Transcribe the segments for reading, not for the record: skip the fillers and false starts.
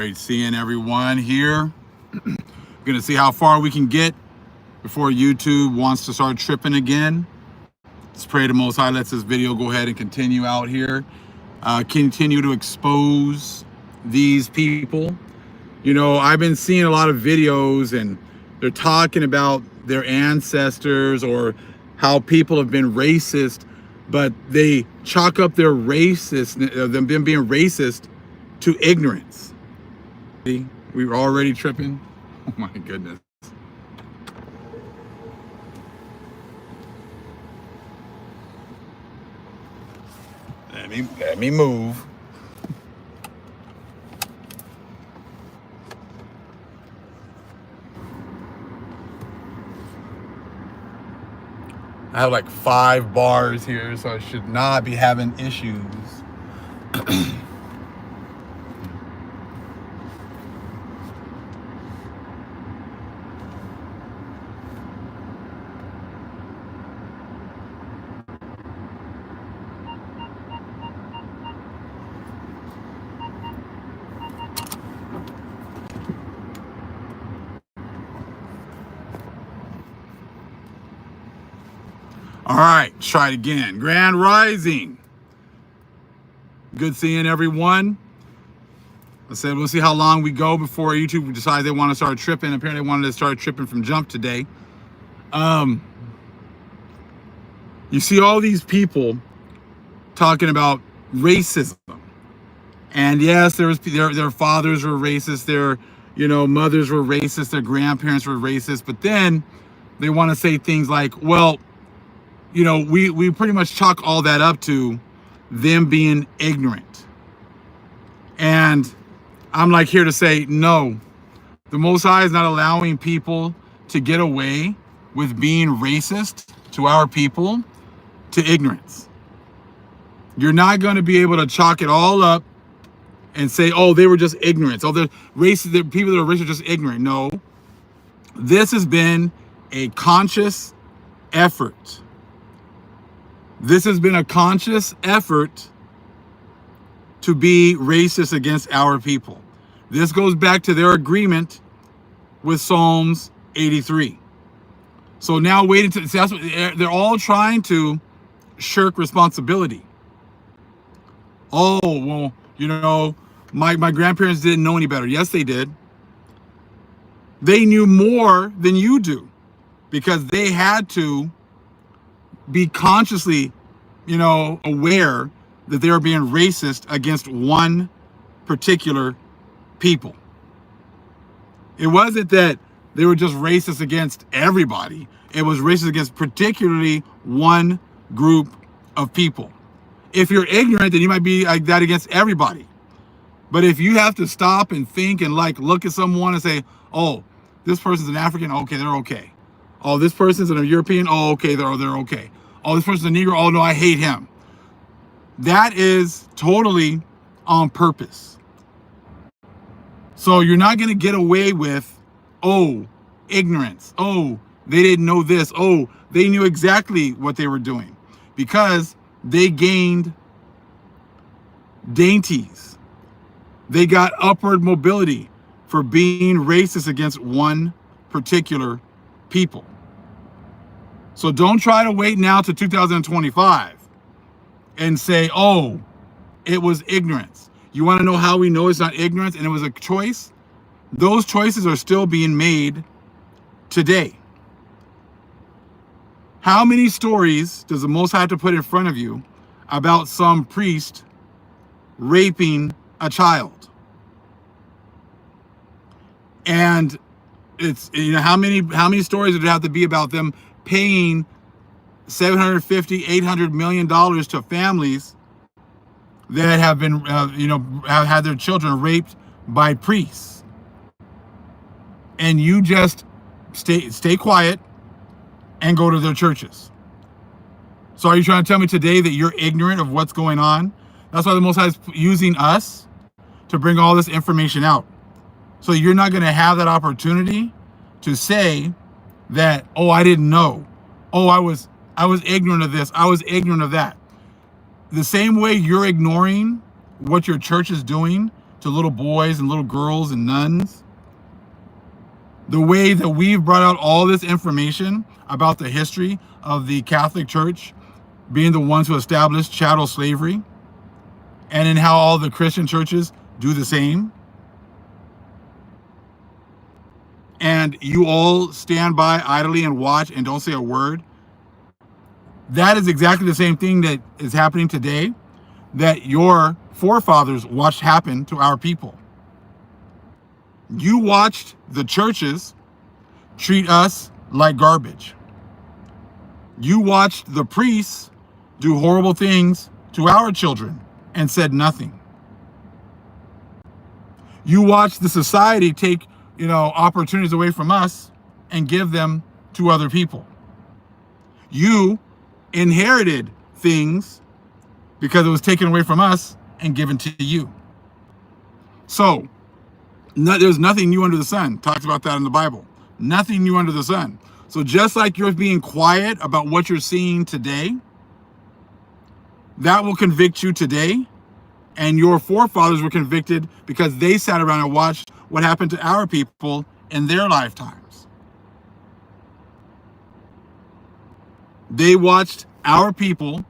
Great seeing everyone here. Gonna see how far we can get before YouTube wants to start tripping again. Let's pray the Most High lets this video go ahead and continue out here. Continue to expose these people. You know, I've been seeing a lot of videos and they're talking about their ancestors or how people have been racist, but they chalk up their them being racist to ignorance. We were already tripping. Oh my goodness. Let me move. I have like 5 bars here, so I should not be having issues. All right, try it again. Grand Rising. Good seeing everyone. I said we'll see how long we go before YouTube decides they want to start tripping. Apparently they wanted to start tripping from jump today. You see all these people talking about racism. And yes, their fathers were racist, their mothers were racist, their grandparents were racist, but then they want to say things like, well, we pretty much chalk all that up to them being ignorant. And I'm like here to say, no, the Most High is not allowing people to get away with being racist to our people to ignorance. You're not going to be able to chalk it all up and say, oh, they were just ignorant. Oh, the people that are racist are just ignorant. No, this has been a conscious effort. This has been a conscious effort to be racist against our people. This goes back to their agreement with Psalms 83. So now waiting to see, that's what they're all trying to shirk responsibility. Oh, well, my grandparents didn't know any better. Yes, they did. They knew more than you do because they had to be consciously, aware that they were being racist against one particular people. It wasn't that they were just racist against everybody. It was racist against particularly one group of people. If you're ignorant, then you might be like that against everybody. But if you have to stop and think and look at someone and say, oh, this person's an African, okay, they're okay. Oh, this person's a European, oh, okay, they're okay. Oh, this person's a Negro, oh no, I hate him. That is totally on purpose. So you're not going to get away with, oh, ignorance. Oh, they didn't know this. Oh, they knew exactly what they were doing because they gained dainties. They got upward mobility for being racist against one particular people. So don't try to wait now to 2025 and say, oh, it was ignorance. You want to know how we know it's not ignorance and it was a choice? Those choices are still being made today. How many stories does the Most High have to put in front of you about some priest raping a child? And it's, how many stories would it have to be about them paying $750, $800 million to families that have been, have had their children raped by priests? And you just stay quiet and go to their churches. So are you trying to tell me today that you're ignorant of what's going on? That's why the Most High is using us to bring all this information out. So you're not going to have that opportunity to say that, oh, I didn't know. Oh, I was ignorant of this. I was ignorant of that. The same way you're ignoring what your church is doing to little boys and little girls and nuns. The way that we've brought out all this information about the history of the Catholic Church being the ones who established chattel slavery, and in how all the Christian churches do the same. And you all stand by idly and watch and don't say a word. That is exactly the same thing that is happening today that your forefathers watched happen to our people. You watched the churches treat us like garbage. You watched the priests do horrible things to our children and said nothing. You watched the society take, opportunities away from us and give them to other people. You inherited things because it was taken away from us and given to you. So, there's nothing new under the sun. Talks about that in the Bible. Nothing new under the sun. So just like you're being quiet about what you're seeing today, that will convict you today. And your forefathers were convicted because they sat around and watched what happened to our people in their lifetimes. They watched our people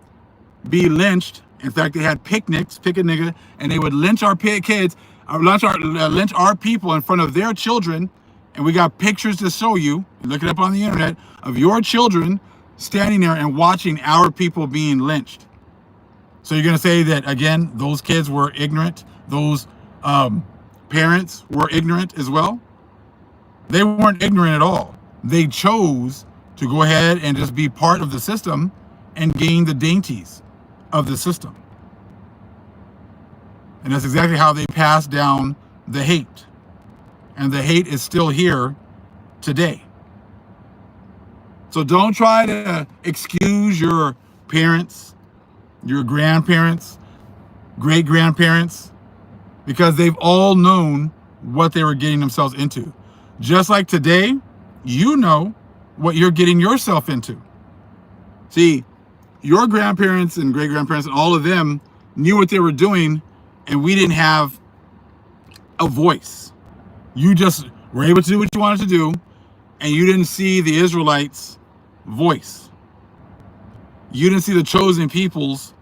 be lynched. In fact, they had picnics, pick a nigga, and they would lynch our kids, lynch our people in front of their children. And we got pictures to show you, look it up on the internet, of your children standing there and watching our people being lynched. So you're going to say that, again, those kids were ignorant, those parents were ignorant as well? They weren't ignorant at all. They chose to go ahead and just be part of the system and gain the dainties of the system. And that's exactly how they passed down the hate. And the hate is still here today. So don't try to excuse your parents, your grandparents, great-grandparents, because they've all known what they were getting themselves into. Just like today, you know what you're getting yourself into. See, your grandparents and great-grandparents and all of them knew what they were doing, and we didn't have a voice. You just were able to do what you wanted to do, and you didn't see the Israelites' voice. You didn't see the chosen peoples.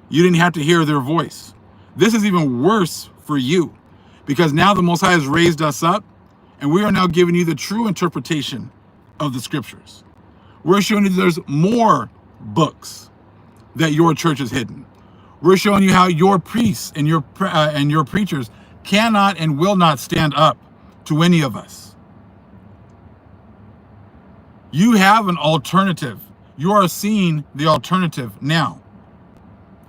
You didn't have to hear their voice. This is even worse for you, because now the Most High has raised us up, and we are now giving you the true interpretation of the scriptures. We're showing you there's more books that your church is hidden. We're showing you how your priests and your preachers cannot and will not stand up to any of us. You have an alternative. You are seeing the alternative now.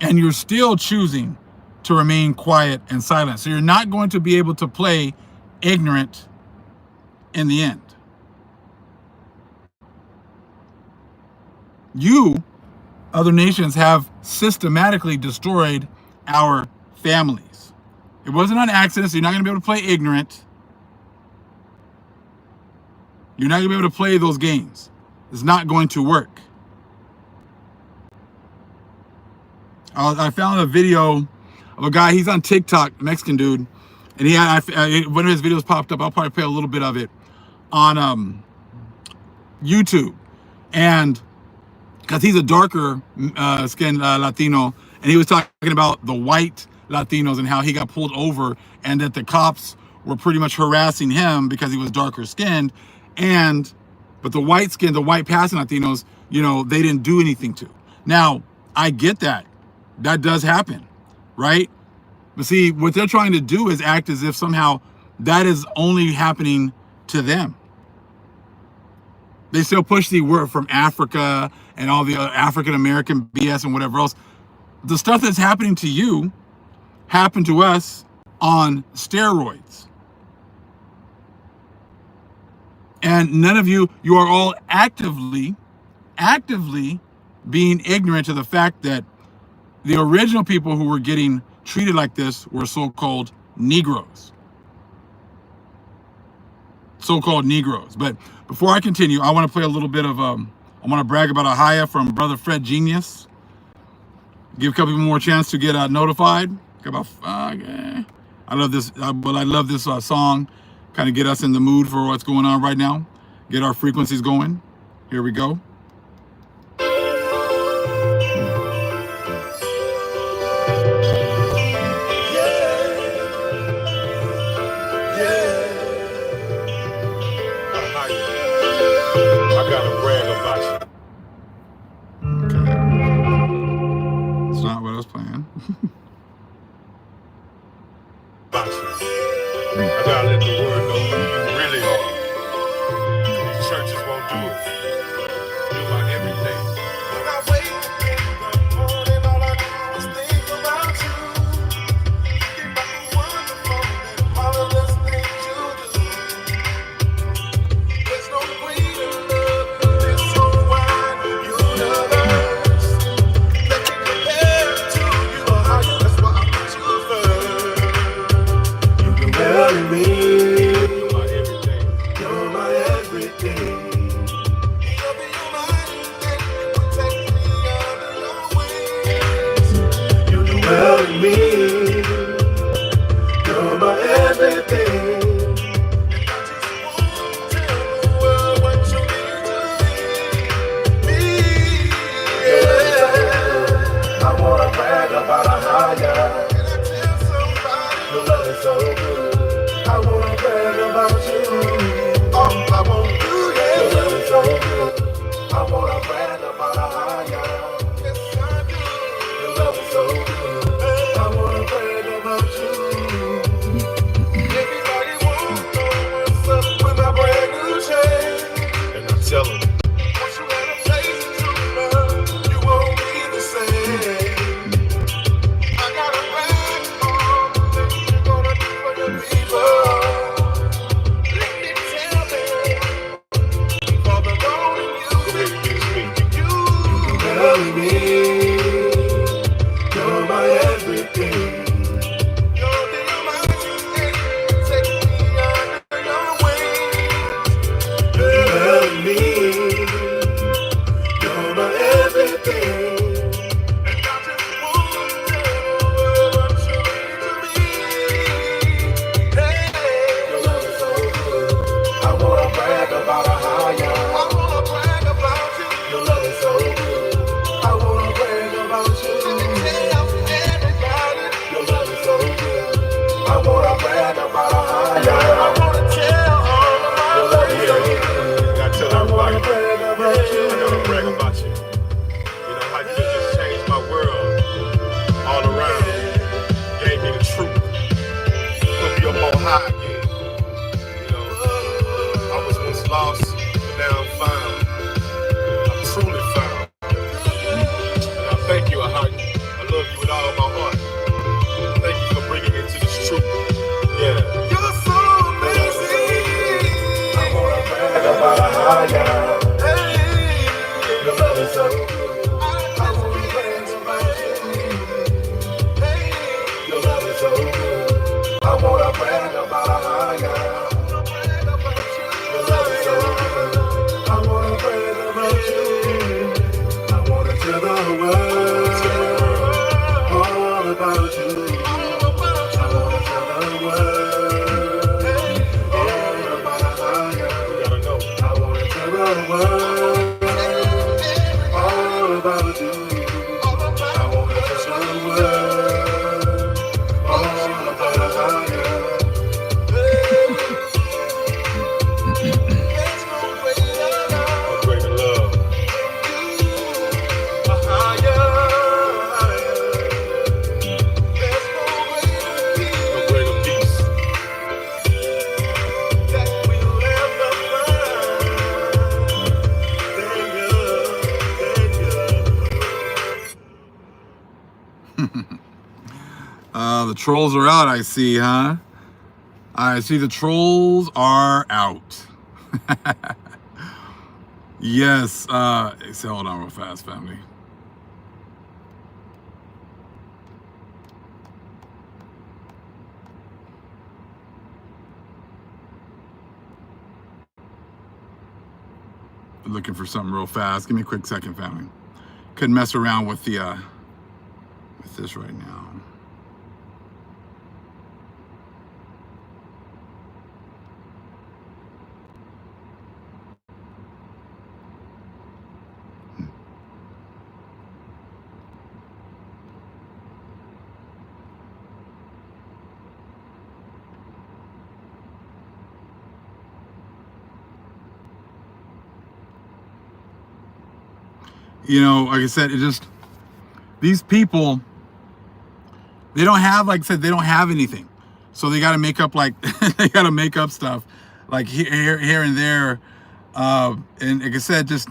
And you're still choosing to remain quiet and silent. So you're not going to be able to play ignorant in the end. You, other nations, have systematically destroyed our families. It wasn't on accident, so you're not going to be able to play ignorant. You're not going to be able to play those games. It's not going to work. I found a video of a guy, he's on TikTok, Mexican dude, and he had one of his videos popped up. I'll probably play a little bit of it on YouTube. And because he's a darker skinned Latino, and he was talking about the white Latinos and how he got pulled over, and that the cops were pretty much harassing him because he was darker skinned. But the white passing Latinos, they didn't do anything to. Now, I get that. That does happen, right? But see, what they're trying to do is act as if somehow that is only happening to them. They still push the word from Africa and all the African-American BS and whatever else. The stuff that's happening to you happened to us on steroids. And none of you are all actively being ignorant to the fact that the original people who were getting treated like this were so-called Negroes. So-called Negroes. But before I continue, I want to play a little bit of, I want to brag about a haya from Brother Fred Genius. Give a couple people more chance to get notified. About I love this, but I love this song. Kind of get us in the mood for what's going on right now. Get our frequencies going. Here we go. I gotta brag about you. Okay. It's not what I was playing. About you. I gotta let the world know who you really are. These churches won't do it. Do my everything. When I wake up in the morning, all I do is think about you. Think about the wonderful and marvelous things you do. There's no greater love in this whole wide universe that can compare to you or how you. That's why I put you first. You can marry me. You're my everything. You're my everything. You'll be mine and you protect me under your wings. You do well in me. You're my everything. About a higher. Can I tell somebody your love is so good? I wanna brag about you. All I want to do, yeah. Your love is so good. I wanna brag about a higher. Yes, I do. Your love is so good. I wanna brag about you. Everybody wants to know what's up with my brand new chain. And I tell them, once you had a taste of true love, you won't be the same. The trolls are out, I see, huh? I see the trolls are out. Yes, so hold on real fast, family. Looking for something real fast. Give me a quick second, family. Couldn't mess around with the with this right now. You know, like I said, it just, these people, they don't have, like I said, they don't have anything. So they got to make up, like, they got to make up stuff, like here and there. And like I said, just,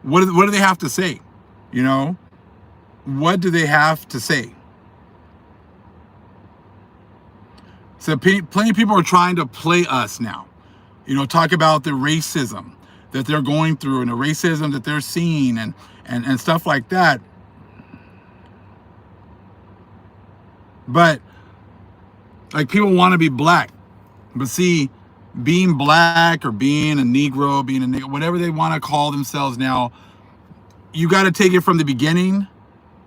what do they have to say? You know, what do they have to say? So plenty of people are trying to play us now. You know, talk about the racism that they're going through and the racism that they're seeing and stuff like that. But like, people want to be black, but see, being black or being a Negro, being a nigga, whatever they want to call themselves now, you got to take it from the beginning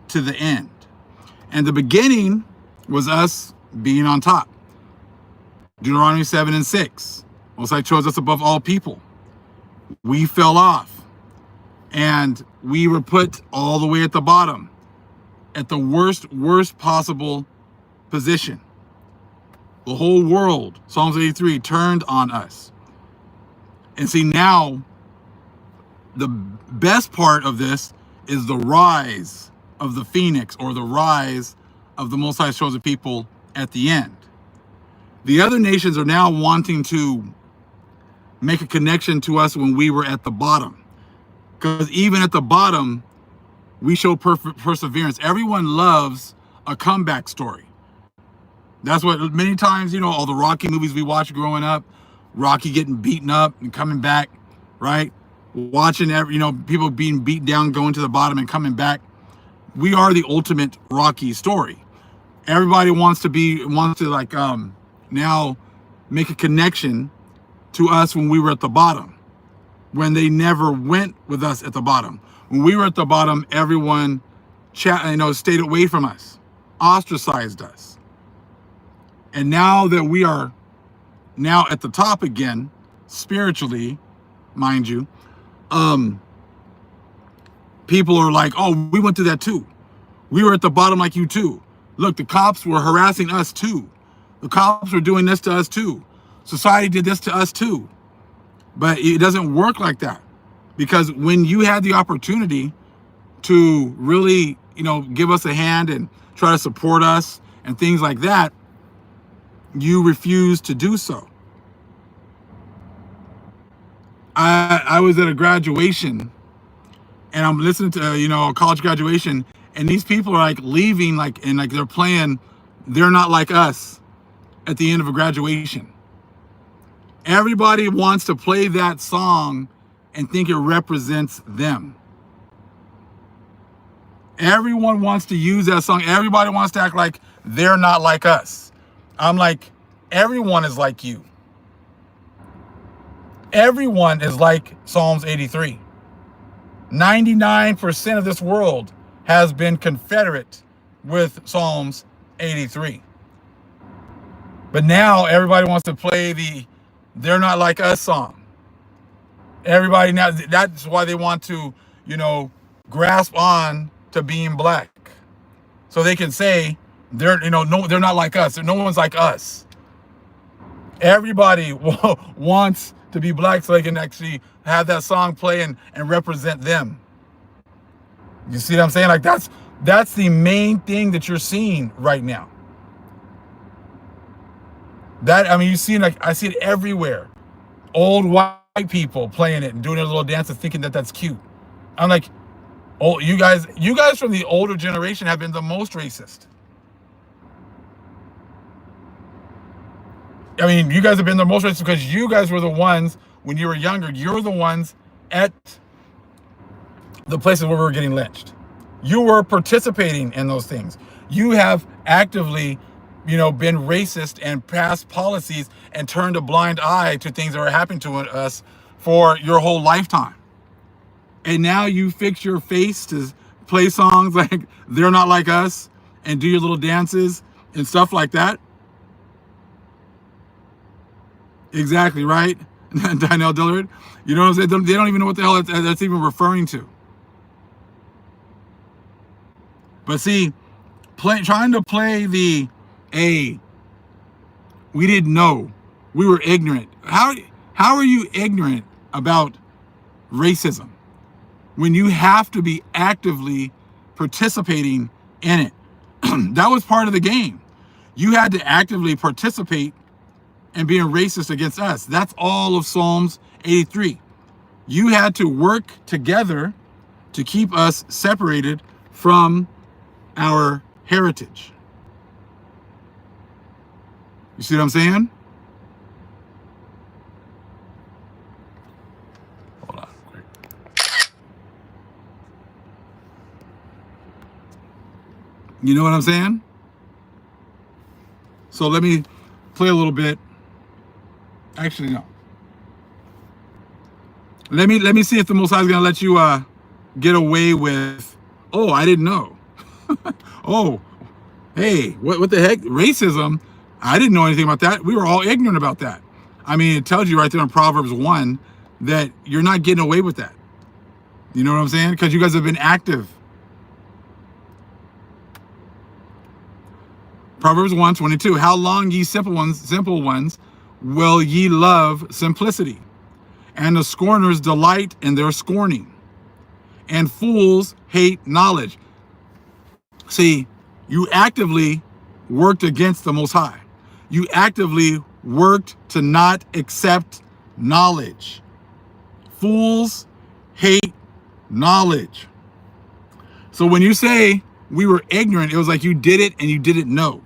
to the end. And the beginning was us being on top. Deuteronomy 7:6. Most High chose us above all people. We fell off, and we were put all the way at the bottom, at the worst possible position. The whole world, Psalms 83, turned on us. And see, now the best part of this is the rise of the phoenix, or the rise of the Most High chosen people at the end. The other nations are now wanting to make a connection to us when we were at the bottom. Because even at the bottom, we show perseverance. Everyone loves a comeback story. That's what many times, you know, all the Rocky movies we watched growing up, Rocky getting beaten up and coming back, right? Watching people being beat down, going to the bottom and coming back. We are the ultimate Rocky story. Everybody wants to like now make a connection to us when we were at the bottom, when they never went with us at the bottom. When we were at the bottom, everyone stayed away from us, ostracized us. And now that we are now at the top again, spiritually, mind you, people are like, oh, we went through that too. We were at the bottom like you too. Look, the cops were harassing us too. The cops were doing this to us too. Society did this to us too. But it doesn't work like that. Because when you had the opportunity to really, give us a hand and try to support us and things like that, you refused to do so. I was at a graduation, and I'm listening to, a college graduation, and these people are like leaving, and they're playing They're Not Like Us at the end of a graduation. Everybody wants to play that song and think it represents them. Everyone wants to use that song. Everybody wants to act like they're not like us. I'm like, everyone is like you. Everyone is like Psalms 83. 99% of this world has been confederate with Psalms 83. But now everybody wants to play the They're Not Like Us song. Everybody now, that's why they want to, grasp on to being black. So they can say they're not like us. No one's like us. Everybody wants to be black so they can actually have that song play and represent them. You see what I'm saying? Like that's the main thing that you're seeing right now. You see, I see it everywhere. Old white people playing it and doing their little dances, thinking that that's cute. I'm like, oh, you guys from the older generation have been the most racist. You guys have been the most racist because you guys were the ones, when you were younger, you're the ones at the places where we were getting lynched. You were participating in those things. You have actively, been racist and passed policies and turned a blind eye to things that are happening to us for your whole lifetime. And now you fix your face to play songs like They're Not Like Us and do your little dances and stuff like that. Exactly, right? Danielle Dillard. You know what I'm saying? They don't even know what the hell that's even referring to. But see, trying to play the we didn't know. We were ignorant. How are you ignorant about racism? when you have to be actively participating in it. That was part of the game. You had to actively participate in being racist against us. That's all of Psalms 83. You had to work together to keep us separated from our heritage. You see what I'm saying? Hold on, quick. You know what I'm saying? So let me play a little bit. Actually, no. Let me see if the Most High is gonna let you get away with. Oh, I didn't know. Oh, hey, what the heck? Racism. I didn't know anything about that. We were all ignorant about that. I mean, it tells you right there in Proverbs 1 that you're not getting away with that. You know what I'm saying? Because you guys have been active. Proverbs 1:22. How long, ye simple ones, will ye love simplicity? And the scorners delight in their scorning, and fools hate knowledge. See, you actively worked against the Most High. You actively worked to not accept knowledge. Fools hate knowledge. So when you say we were ignorant, it was like you did it and you didn't know.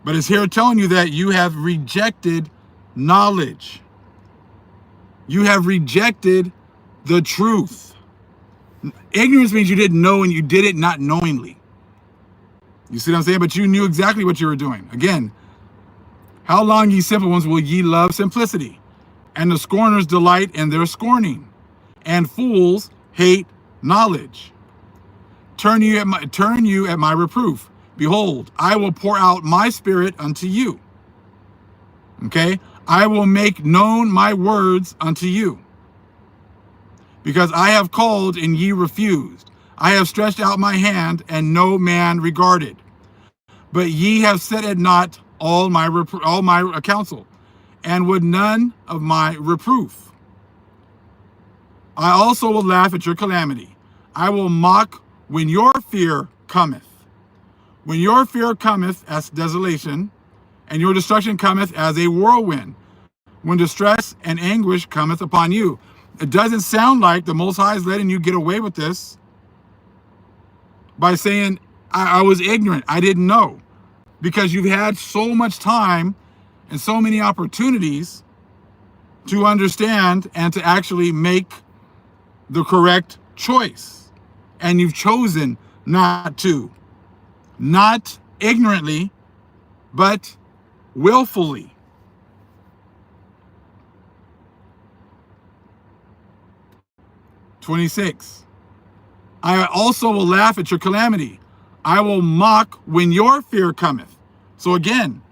But it's here telling you that you have rejected knowledge. You have rejected the truth. Ignorance means you didn't know and you did it not knowingly. You see what I'm saying? But you knew exactly what you were doing. Again, how long, ye simple ones, will ye love simplicity? And the scorners delight in their scorning, and fools hate knowledge. Turn you at my reproof. Behold, I will pour out my spirit unto you. Okay? I will make known my words unto you. Because I have called and ye refused. I have stretched out my hand and no man regarded. But ye have set at naught all my counsel, and would none of my reproof. I also will laugh at your calamity. I will mock when your fear cometh. When your fear cometh as desolation, and your destruction cometh as a whirlwind, when distress and anguish cometh upon you. It doesn't sound like the Most High is letting you get away with this by saying, I was ignorant, I didn't know. Because you've had so much time and so many opportunities to understand and to actually make the correct choice. And you've chosen not to. Not ignorantly, but willfully. "26. I also will laugh at your calamity. I will mock when your fear cometh." So again,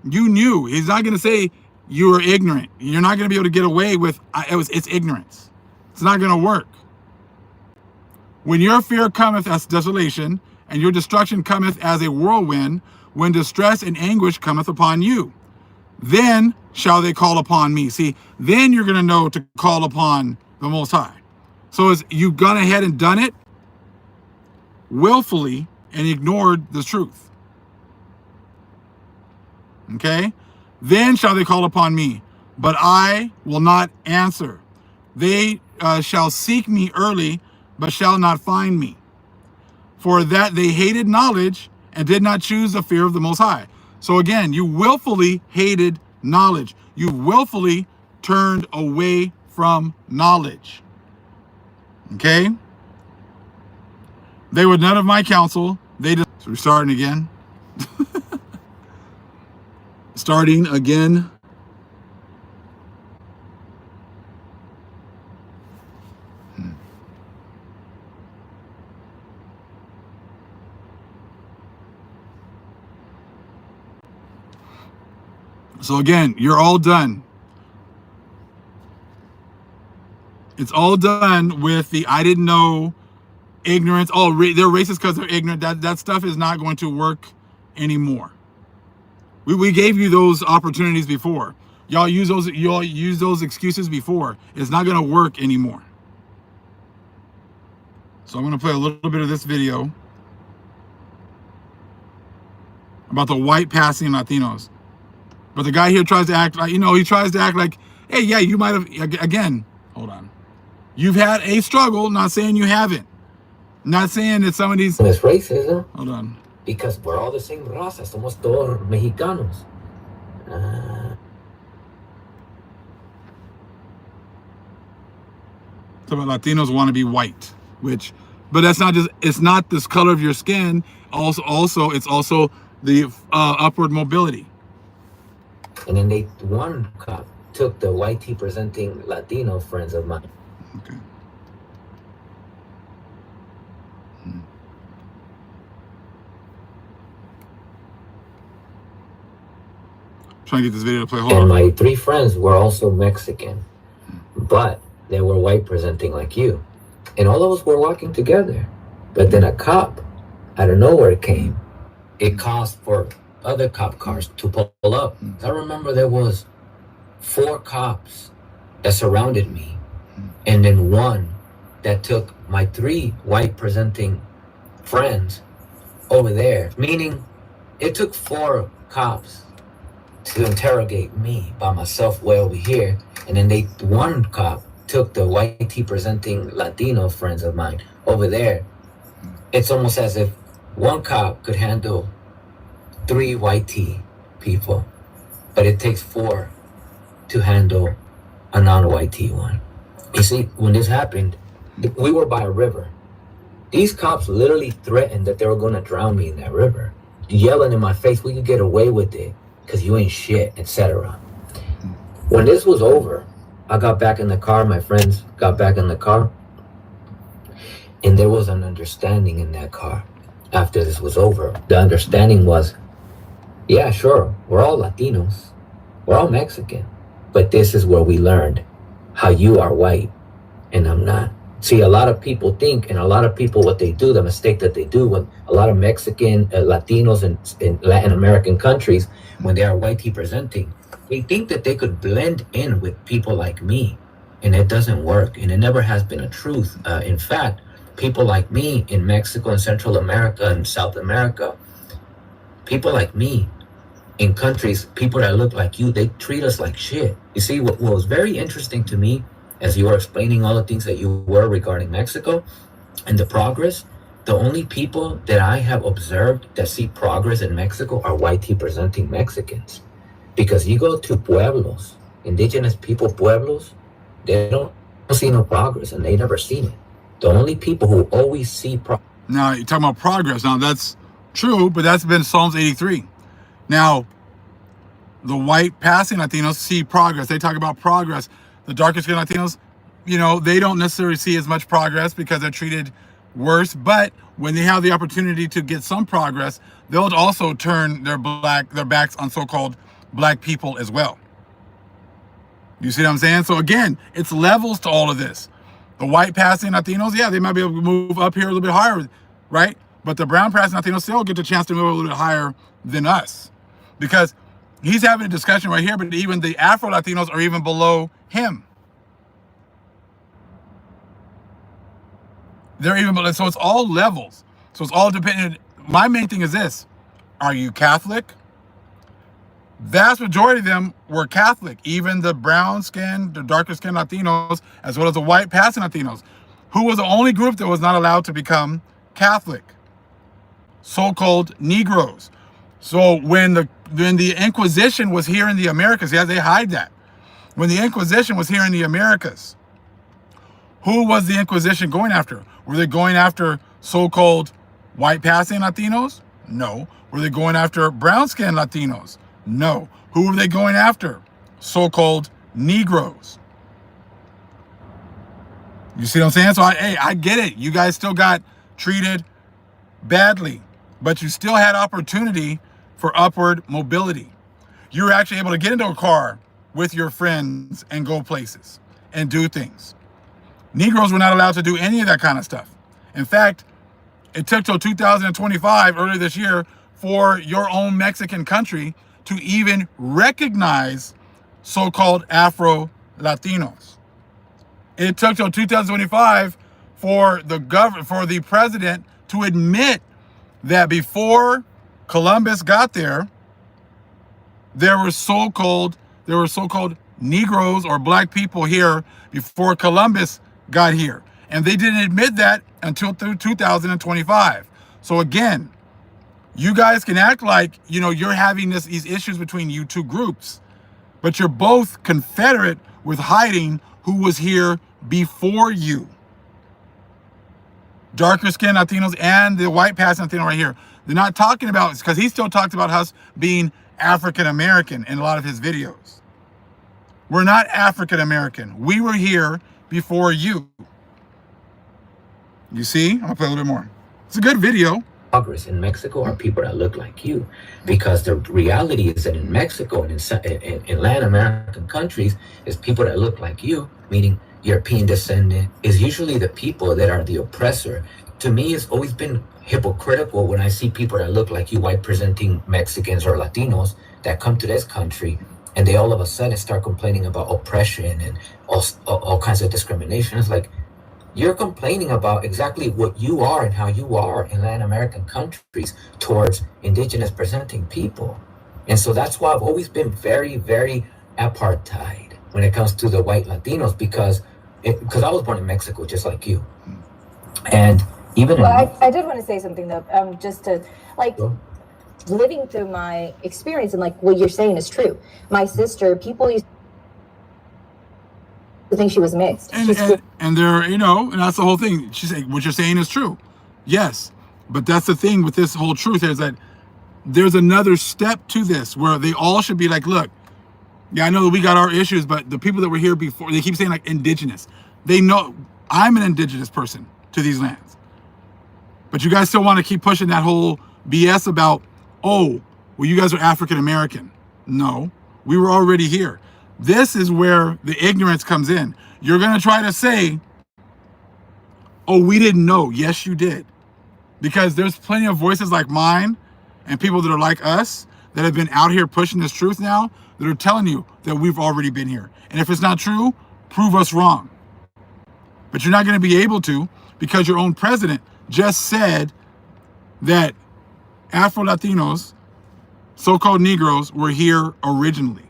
you knew. He's not going to say you were ignorant. You're not going to be able to get away with it's ignorance. It's not going to work. When your fear cometh as desolation, and your destruction cometh as a whirlwind, when distress and anguish cometh upon you, then shall they call upon me. See, then you're going to know to call upon the Most High. So as you've gone ahead and done it willfully and ignored the truth. Okay? Then shall they call upon me, but I will not answer. They shall seek me early, but shall not find me. For that they hated knowledge and did not choose the fear of the Most High. So again, you willfully hated knowledge. You willfully turned away from knowledge. Okay? They were none of my counsel. So we're starting again. Starting again. So again, you're all done. It's all done with the I didn't know, ignorance. Oh, they're racist because they're ignorant. That stuff is not going to work anymore. We gave you those opportunities before. Y'all use those excuses before. It's not going to work anymore. So I'm going to play a little bit of this video about the white passing Latinos. But the guy here tries to act like, he tries to act like, hey, yeah, you might have, again, hold on. You've had a struggle, not saying you haven't. Not saying that some of these... It's racism. Hold on. Because we're all the same raza. Somos todos mexicanos. So Latinos want to be white, but that's not just, it's not this color of your skin. It's also the upward mobility. And then one cop took the white tea presenting Latino friends of mine. Okay. Trying to get this video to play. Hold and on. My 3 friends were also Mexican, but they were white presenting like you. And all of us were walking together. But then a cop, out of nowhere came. It caused for other cop cars to pull up. I remember there was 4 cops that surrounded me. And then one that took my 3 white presenting friends over there. Meaning it took 4 cops to interrogate me by myself way over here. And then one cop took the white tea presenting Latino friends of mine over there. It's almost as if one cop could handle 3 white tea people, but it takes 4 to handle a non-white tea one. You see, when this happened, we were by a river. These cops literally threatened that they were going to drown me in that river, yelling in my face, we could get away with it because you ain't shit, etc. When this was over, I got back in the car, my friends got back in the car, and there was an understanding in that car after this was over. The understanding was, yeah, sure, we're all Latinos, we're all Mexican, but this is where we learned how you are white and I'm not. See, a lot of people think, and a lot of people, what they do, the mistake that they do when a lot of Mexican Latinos in Latin American countries, when they are white tea presenting, they think that they could blend in with people like me, and it doesn't work, and it never has been a truth. In fact, people like me in Mexico and Central America and South America, people like me in countries, people that look like you, they treat us like shit. You see, what was very interesting to me as you were explaining all the things that you were regarding Mexico and the progress, the only people that I have observed that see progress in Mexico are white tea presenting Mexicans. Because you go to pueblos, indigenous people pueblos, they don't see no progress and they never seen it. The only people who always see progress. Now, you're talking about progress. Now, that's true, but that's been Psalms 83. Now, the white passing Latinos see progress. They talk about progress. The darker skinned Latinos, they don't necessarily see as much progress because they're treated worse. But when they have the opportunity to get some progress, they'll also turn their backs on so-called black people as well. You see what I'm saying? So again, it's levels to all of this. The white passing Latinos, yeah, they might be able to move up here a little bit higher, right? But the brown passing Latinos still get the chance to move a little bit higher than us. Because he's having a discussion right here, but even the Afro Latinos are even below him. They're even below, so it's all levels. So it's all dependent. My main thing is this. Are you Catholic? Vast majority of them were Catholic. Even the brown skinned, the darker skinned Latinos, as well as the white passing Latinos, who was the only group that was not allowed to become Catholic. So-called Negroes. So when the Inquisition was here in the Americas, yeah, they hide that. When the Inquisition was here in the Americas, who was the Inquisition going after? Were they going after so-called white passing Latinos? No. Were they going after brown skinned Latinos? No. Who were they going after? So-called Negroes. You see what I'm saying? So I get it. You guys still got treated badly, but you still had opportunity for upward mobility. You were actually able to get into a car with your friends and go places and do things. Negroes were not allowed to do any of that kind of stuff. In fact, it took till 2025, earlier this year, for your own Mexican country to even recognize so-called Afro Latinos. It took till 2025 for the president to admit that before Columbus got there, there were so-called Negroes or black people here before Columbus got here. And they didn't admit that until through 2025. So again, you guys can act like, you're having these issues between you two groups, but you're both Confederate with hiding who was here before you. Darker skinned Latinos and the white passing Latino right here. They're not talking about, because he still talks about us being African American in a lot of his videos. We're not African American. We were here before you. You see? I'm gonna play a little bit more. It's a good video. Progress in Mexico are people that look like you, because the reality is that in Mexico and in Latin American countries is people that look like you, meaning European descendant, is usually the people that are the oppressor. To me, it's always been hypocritical when I see people that look like you, white presenting Mexicans or Latinos, that come to this country and they all of a sudden start complaining about oppression and all kinds of discrimination. It's like, you're complaining about exactly what you are and how you are in Latin American countries towards indigenous presenting people. And so that's why I've always been very, very apartheid when it comes to the white Latinos, because I was born in Mexico just like you. And even I did want to say something though, just to living through my experience, and what you're saying is true. My sister, people used to think she was mixed. And they're, and that's the whole thing. She's saying, what you're saying is true. Yes. But that's the thing with this whole truth is that there's another step to this where they all should be like, look, yeah, I know that we got our issues, but the people that were here before, they keep saying indigenous. They know I'm an indigenous person to these lands. But you guys still want to keep pushing that whole BS about, oh, well, you guys are African American. No, we were already here. This is where the ignorance comes in. You're going to try to say, oh, we didn't know. Yes, you did. Because there's plenty of voices like mine and people that are like us that have been out here pushing this truth now that are telling you that we've already been here. And if it's not true, prove us wrong. But you're not going to be able to, because your own president just said that Afro Latinos, so-called Negroes, were here originally.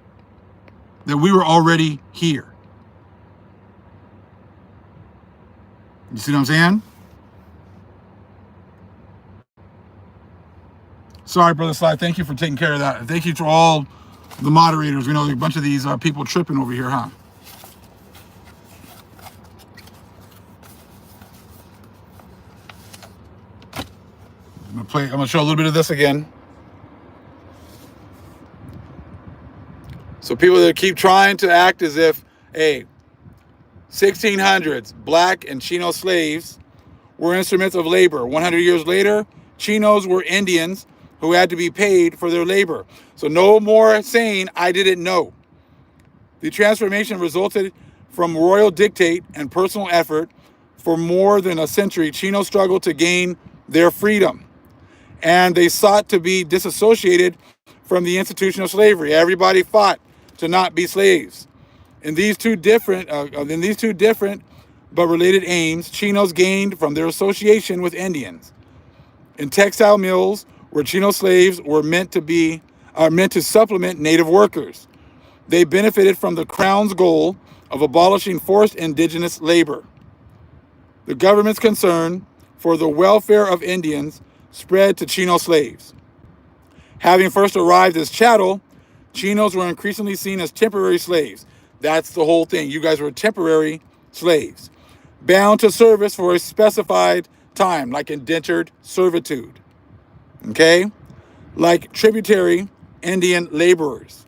That we were already here. You see what I'm saying? Sorry, Brother Sly. Thank you for taking care of that. Thank you to all the moderators. We know a bunch of these people tripping over here, huh? I'm gonna show a little bit of this again. So people that keep trying to act as if, hey, 1600s, black and Chino slaves were instruments of labor. 100 years later, Chinos were Indians who had to be paid for their labor. So no more saying, I didn't know. The transformation resulted from royal dictate and personal effort. For more than a century, Chinos struggled to gain their freedom. And they sought to be disassociated from the institution of slavery. Everybody fought to not be slaves. In these two different but related aims, Chinos gained from their association with Indians. In textile mills, where Chino slaves were meant to supplement native workers, they benefited from the Crown's goal of abolishing forced indigenous labor. The government's concern for the welfare of Indians spread to Chino slaves. Having first arrived as chattel, Chinos were increasingly seen as temporary slaves. That's the whole thing. You guys were temporary slaves, bound to service for a specified time, like indentured servitude. Okay? Like tributary Indian laborers.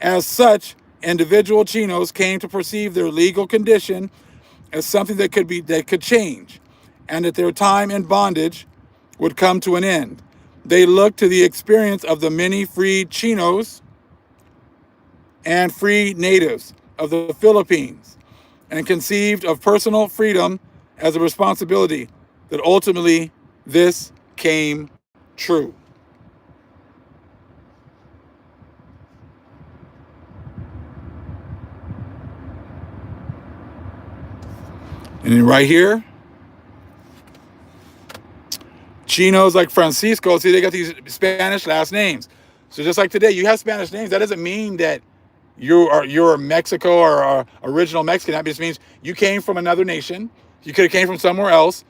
As such, individual Chinos came to perceive their legal condition as something that could change, and that their time in bondage would come to an end. They looked to the experience of the many freed Chinos and free natives of the Philippines, and conceived of personal freedom as a responsibility, that ultimately this came true. And then right here, Chinos like Francisco, see, they got these Spanish last names. So just like today, you have Spanish names. That doesn't mean that you're Mexico or original Mexican. That just means you came from another nation. You could have came from somewhere else,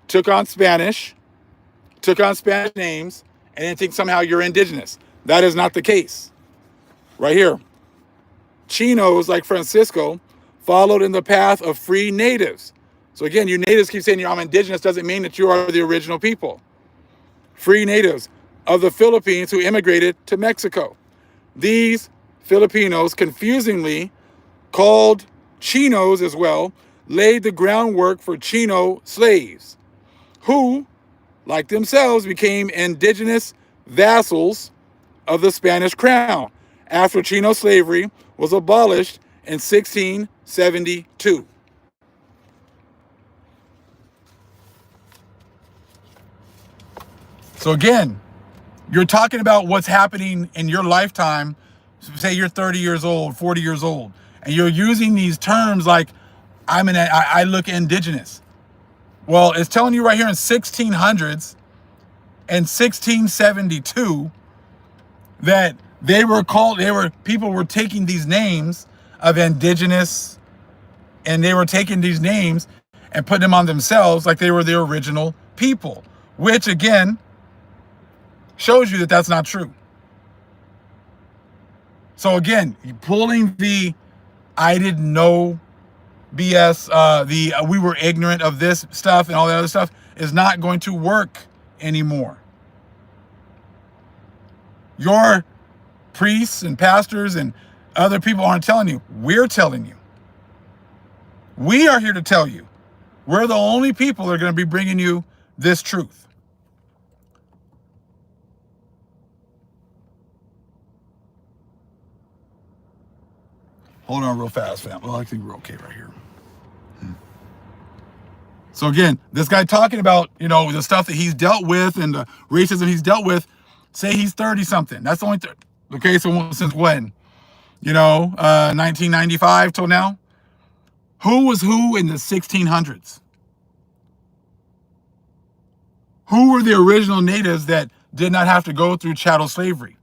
took on Spanish names, and then think somehow you're indigenous. That is not the case. Right here. Chinos like Francisco followed in the path of free natives. So again, you natives keep saying I'm indigenous, doesn't mean that you are the original people. Free natives of the Philippines who immigrated to Mexico. These Filipinos, confusingly called Chinos as well, laid the groundwork for Chino slaves, who, like themselves, became indigenous vassals of the Spanish crown after Chino slavery was abolished in 1672. So again, you're talking about what's happening in your lifetime. Say you're 30 years old, 40 years old, and you're using these terms like I look indigenous. Well, it's telling you right here in 1600s and 1672 that people were taking these names of indigenous, and they were taking these names and putting them on themselves like they were the original people, which again shows you that that's not true. So again, pulling the I didn't know BS, we were ignorant of this stuff and all the other stuff is not going to work anymore. Your priests and pastors and other people aren't telling you. We're telling you. We are here to tell you. We're the only people that are going to be bringing you this truth. Hold on real fast, fam. Well, I think we're okay right here. So again, this guy talking about, the stuff that he's dealt with and the racism he's dealt with, say he's 30 something. That's only, okay, so since when? 1995 till now? Who was who in the 1600s? Who were the original natives that did not have to go through chattel slavery?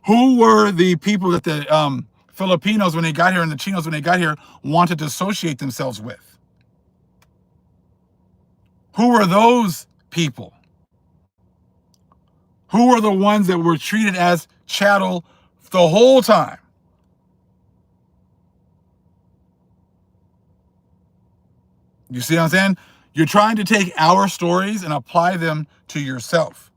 Who were the people that the Filipinos, when they got here, and the Chinos, when they got here, wanted to associate themselves with? Who were those people? Who were the ones that were treated as chattel the whole time? You see what I'm saying? You're trying to take our stories and apply them to yourself.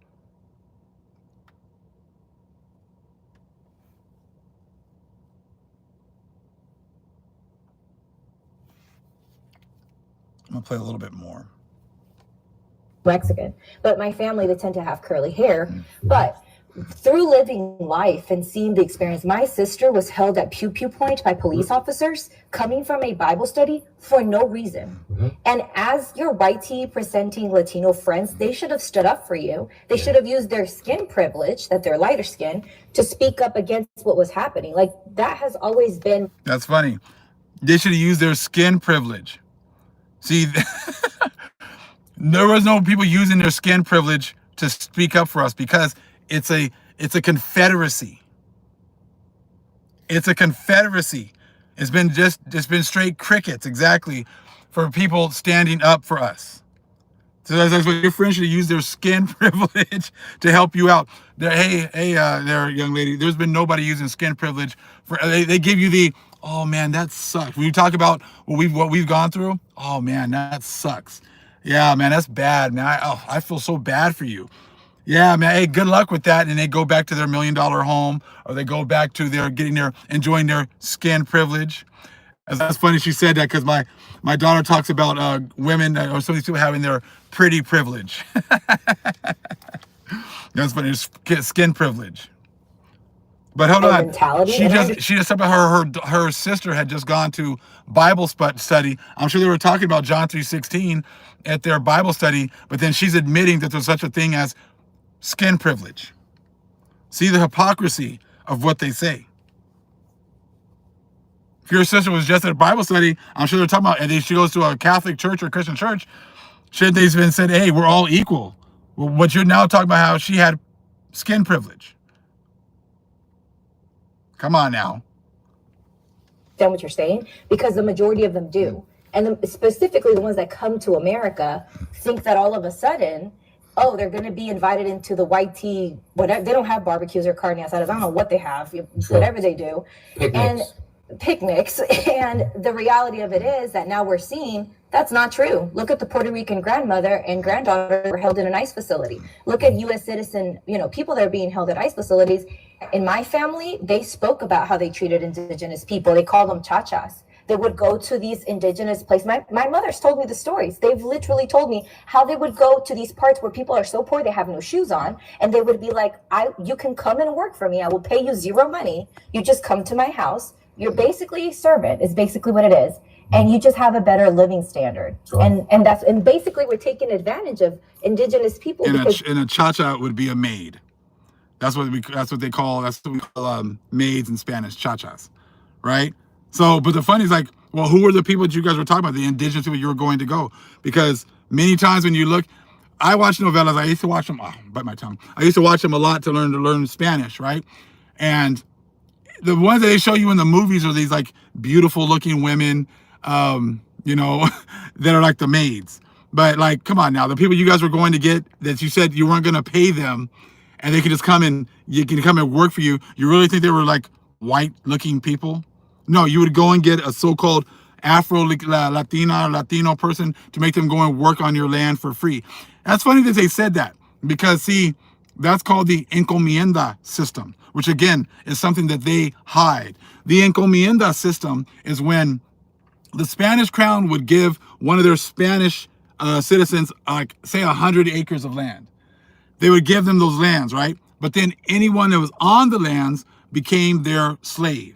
I'm going to play a little bit more. Mexican, but my family, they tend to have curly hair. But through living life and seeing the experience, my sister was held at pew pew point by police officers coming from a Bible study for no reason. And as your white tea presenting Latino friends, they should have stood up for you. They should have used their skin privilege, that they're lighter skin, to speak up against what was happening. Like, that has always been. That's funny. They should have used their skin privilege. See, there was no people using their skin privilege to speak up for us because it's a confederacy. It's a confederacy. It's been straight crickets, exactly, for people standing up for us. So that's what your friends should use their skin privilege to help you out. Hey, there, young lady. There's been nobody using skin privilege for. They give you the, oh man, that sucks. When you talk about what we've gone through, oh man, that sucks. Yeah, man, that's bad, man. I feel so bad for you. Yeah, man. Hey, good luck with that. And they go back to their $1 million home, or they go back to enjoying their skin privilege. That's funny she said that, because my daughter talks about women or some of these people having their pretty privilege. That's funny, skin privilege. But hold on, she just talked about her sister had just gone to Bible study. I'm sure they were talking about John 3:16 at their Bible study, but then she's admitting that there's such a thing as skin privilege. See the hypocrisy of what they say. If your sister was just at a Bible study, I'm sure they're talking about, and she goes to a Catholic church or Christian church, should they have been said, hey, we're all equal. What you're now talking about, how she had skin privilege. Come on now. Understand what you're saying? Because the majority of them do. And specifically the ones that come to America think that all of a sudden, oh, they're going to be invited into the white tea, whatever. They don't have barbecues or carne asadas. I don't know what they have, whatever they do. Picnics. And the reality of it is that now we're seeing that's not true. Look at the Puerto Rican grandmother and granddaughter who were held in an ICE facility. Look at U.S. citizen, people that are being held at ICE facilities. In my family, they spoke about how they treated indigenous people. They called them chachas. They would go to these indigenous places. My mother's told me the stories. They've literally told me how they would go to these parts where people are so poor they have no shoes on, and they would be like, you can come and work for me. I will pay you zero money. You just come to my house. You're basically a servant is basically what it is. And you just have a better living standard. Sure. And basically we're taking advantage of indigenous people. And a cha-cha would be a maid. That's what we call maids in Spanish, cha-chas, right? So, but the funny is, like, well, who were the people that you guys were talking about, the indigenous people you were going to go? Because many times when you look, I watch novellas. I used to watch them. Oh, bite my tongue. I used to watch them a lot to learn Spanish, right? And the ones that they show you in the movies are these like beautiful looking women, that are like the maids. But like, come on now, the people you guys were going to get that you said you weren't going to pay them, and they could just come and work for you. You really think they were like white looking people? No, you would go and get a so-called Afro Latino person to make them go and work on your land for free. That's funny that they said that, because see, that's called the Encommenda system, which again is something that they hide. The Encommenda system is when the Spanish crown would give one of their Spanish citizens, like say 100 acres of land. They would give them those lands, right? But then anyone that was on the lands became their slave.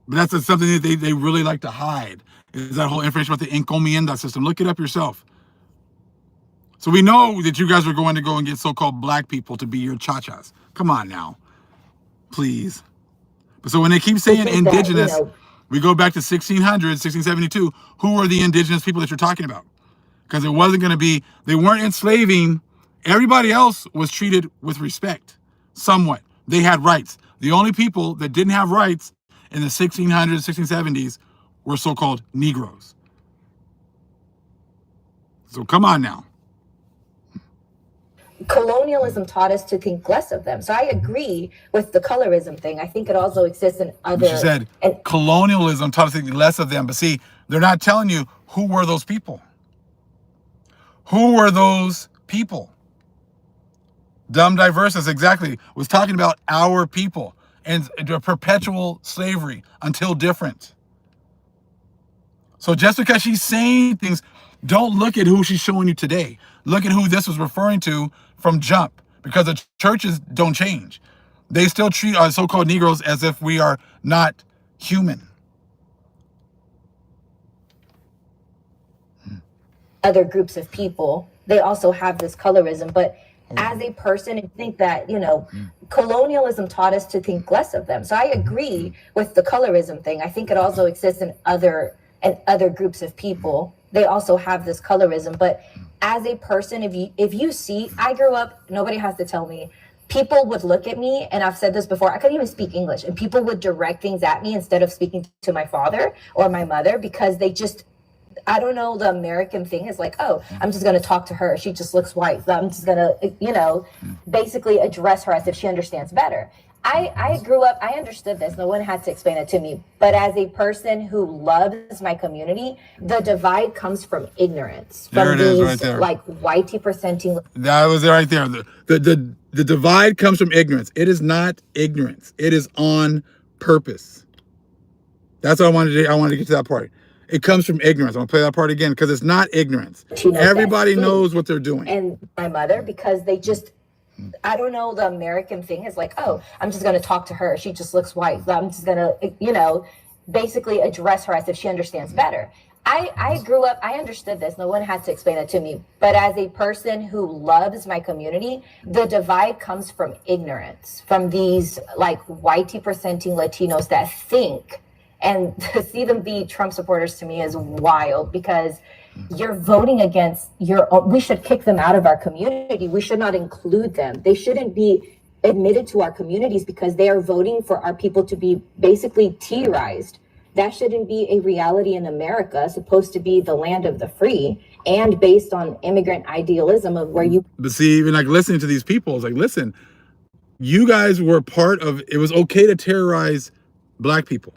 But that's something that they really like to hide, is that whole information about the Encomienda system. Look it up yourself. So we know that you guys are going to go and get so-called black people to be your chachas. Come on now, please. But so when they keep saying indigenous, we go back to 1600, 1672. Who are the indigenous people that you're talking about? Because it wasn't going to be, they weren't enslaving. Everybody else was treated with respect, somewhat. They had rights. The only people that didn't have rights in the 1600s, 1670s were so-called Negroes. So come on now. Colonialism taught us to think less of them. So I agree with the colorism thing. I think it also exists in other... She said colonialism taught us to think less of them. But see, they're not telling you who were those people. Who were those people? Dumb Diversus, exactly, was talking about our people and perpetual slavery until different. So just because she's saying things, don't look at who she's showing you today. Look at who this was referring to from jump, because the churches don't change. They still treat our so-called Negroes as if we are not human. Other groups of people, they also have this colorism, but as a person, I think that, colonialism taught us to think less of them. So I agree with the colorism thing. I think it also exists in other groups of people. They also have this colorism, but as a person, if you see, I grew up, nobody has to tell me, people would look at me, and I've said this before, I couldn't even speak English, and people would direct things at me instead of speaking to my father or my mother, because they just, I don't know, the American thing is like, oh, I'm just going to talk to her. She just looks white. So I'm just going to, basically address her as if she understands better. I grew up, I understood this. No one had to explain it to me. But as a person who loves my community, the divide comes from ignorance. There from it is, these, right there. like, whitey presenting. That was it right there. The divide comes from ignorance. It is not ignorance. It is on purpose. That's what I wanted to get to that part. It comes from ignorance. I'm going to play that part again, because it's not ignorance. Everybody knows what they're doing. And my mother, because they just, I don't know, the American thing is like, oh, I'm just going to talk to her. She just looks white. So I'm just going to, basically address her as if she understands better. I grew up, I understood this. No one had to explain it to me. But as a person who loves my community, the divide comes from ignorance, from these like whitey presenting Latinos that think. And to see them be Trump supporters to me is wild, because you're voting against your own. We should kick them out of our community. We should not include them. They shouldn't be admitted to our communities because they are voting for our people to be basically terrorized. That shouldn't be a reality in America, supposed to be the land of the free and based on immigrant idealism of where you. But see, even like listening to these people, it's like, listen, you guys were part of, it was okay to terrorize black people.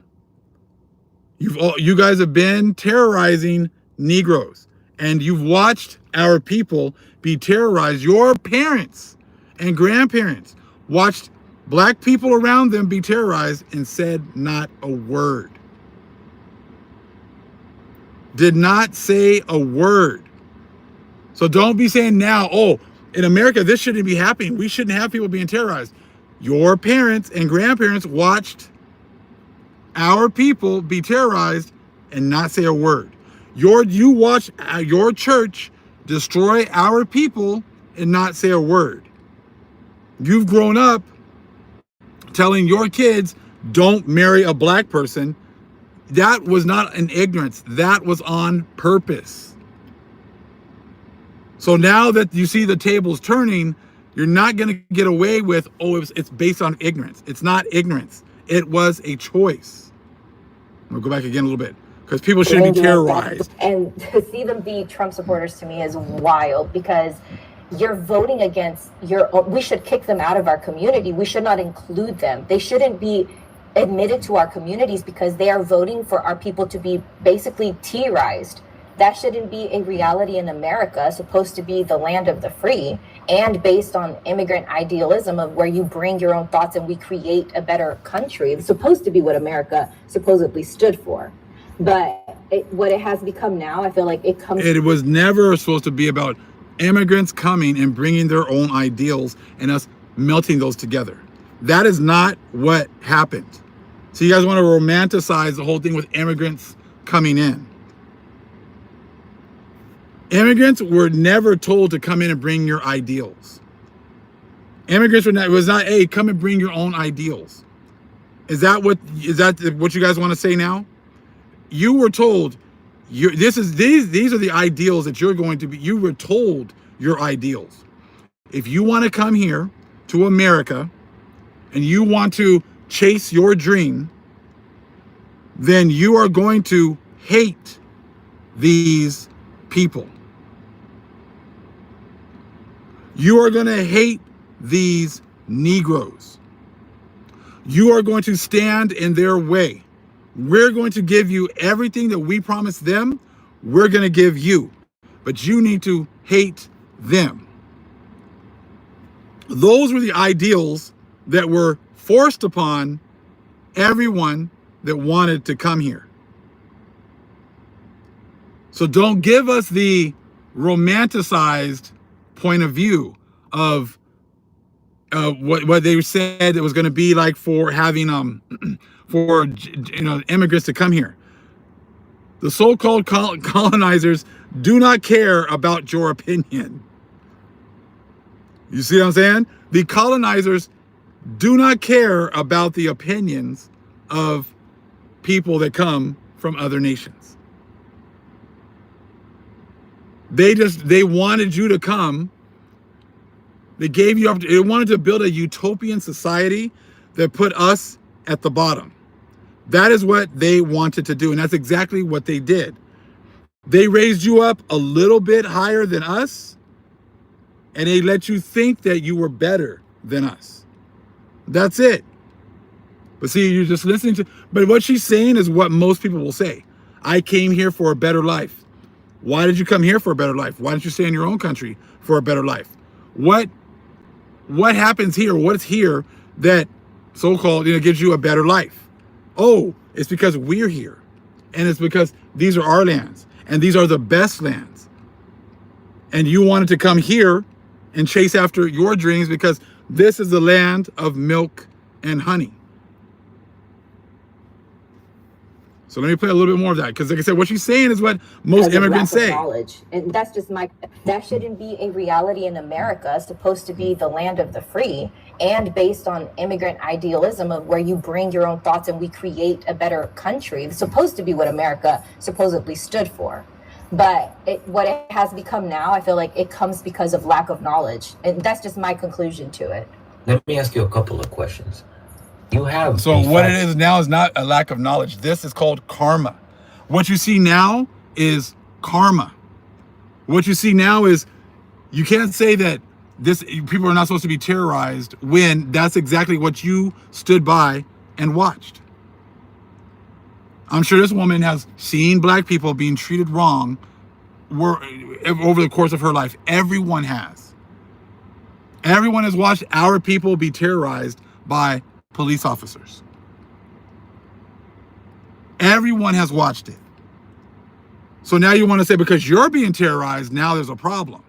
You guys have been terrorizing Negroes, and you've watched our people be terrorized. Your parents and grandparents watched black people around them be terrorized and said not a word. Did not say a word. So don't be saying now, oh, in America, this shouldn't be happening. We shouldn't have people being terrorized. Your parents and grandparents watched our people be terrorized and not say a word. You watch your church destroy our people and not say a word. You've grown up telling your kids, don't marry a black person. That was not an ignorance. That was on purpose. So now that you see the tables turning, you're not going to get away with, oh, it's based on ignorance. It's not ignorance. It was a choice. We'll go back again a little bit because people shouldn't be terrorized. And to see them be Trump supporters to me is wild because you're voting against your own. We should kick them out of our community. We should not include them. They shouldn't be admitted to our communities because they are voting for our people to be basically terrorized. That shouldn't be a reality in America, supposed to be the land of the free and based on immigrant idealism of where you bring your own thoughts and we create a better country. It's supposed to be what America supposedly stood for. But what it has become now, I feel like it was never supposed to be about immigrants coming and bringing their own ideals and us melting those together. That is not what happened. So you guys want to romanticize the whole thing with immigrants coming in. Immigrants were never told to come in and bring your ideals. Immigrants were not, it was not, hey, come and bring your own ideals. Is that what you guys want to say now? You were told, these are the ideals that you're going to be. You were told your ideals. If you want to come here to America and you want to chase your dream, then you are going to hate these people. You are going to hate these Negroes. You are going to stand in their way. We're going to give you everything that we promised them. We're going to give you, but you need to hate them. Those were the ideals that were forced upon everyone that wanted to come here. So don't give us the romanticized point of view of what they said it was going to be like for having for immigrants to come here. The so-called colonizers do not care about your opinion. You see what I'm saying? The colonizers do not care about the opinions of people that come from other nations. They wanted you to come. They gave you up. They wanted to build a utopian society that put us at the bottom. That is what they wanted to do. And that's exactly what they did. They raised you up a little bit higher than us. And they let you think that you were better than us. That's it. But see, you're just listening to, but what she's saying is what most people will say. I came here for a better life. Why did you come here for a better life? Why don't you stay in your own country for a better life? What happens here? What's here that so-called gives you a better life? Oh, it's because we're here. And it's because these are our lands. And these are the best lands. And you wanted to come here and chase after your dreams because this is the land of milk and honey. So let me play a little bit more of that, because like I said, what she's saying is what most immigrants say. Knowledge. And that's just that shouldn't be a reality in America. It's supposed to be the land of the free and based on immigrant idealism of where you bring your own thoughts and we create a better country. It's supposed to be what America supposedly stood for. But what it has become now, I feel like it comes because of lack of knowledge. And that's just my conclusion to it. Let me ask you a couple of questions. You have... So what it is now is not a lack of knowledge. This is called karma. What you see now is karma. What you see now is, you can't say that people are not supposed to be terrorized when that's exactly what you stood by and watched. I'm sure this woman has seen black people being treated wrong over the course of her life. Everyone has. Everyone has watched our people be terrorized by police officers. Everyone has watched it. So now you want to say because you're being terrorized, now there's a problem.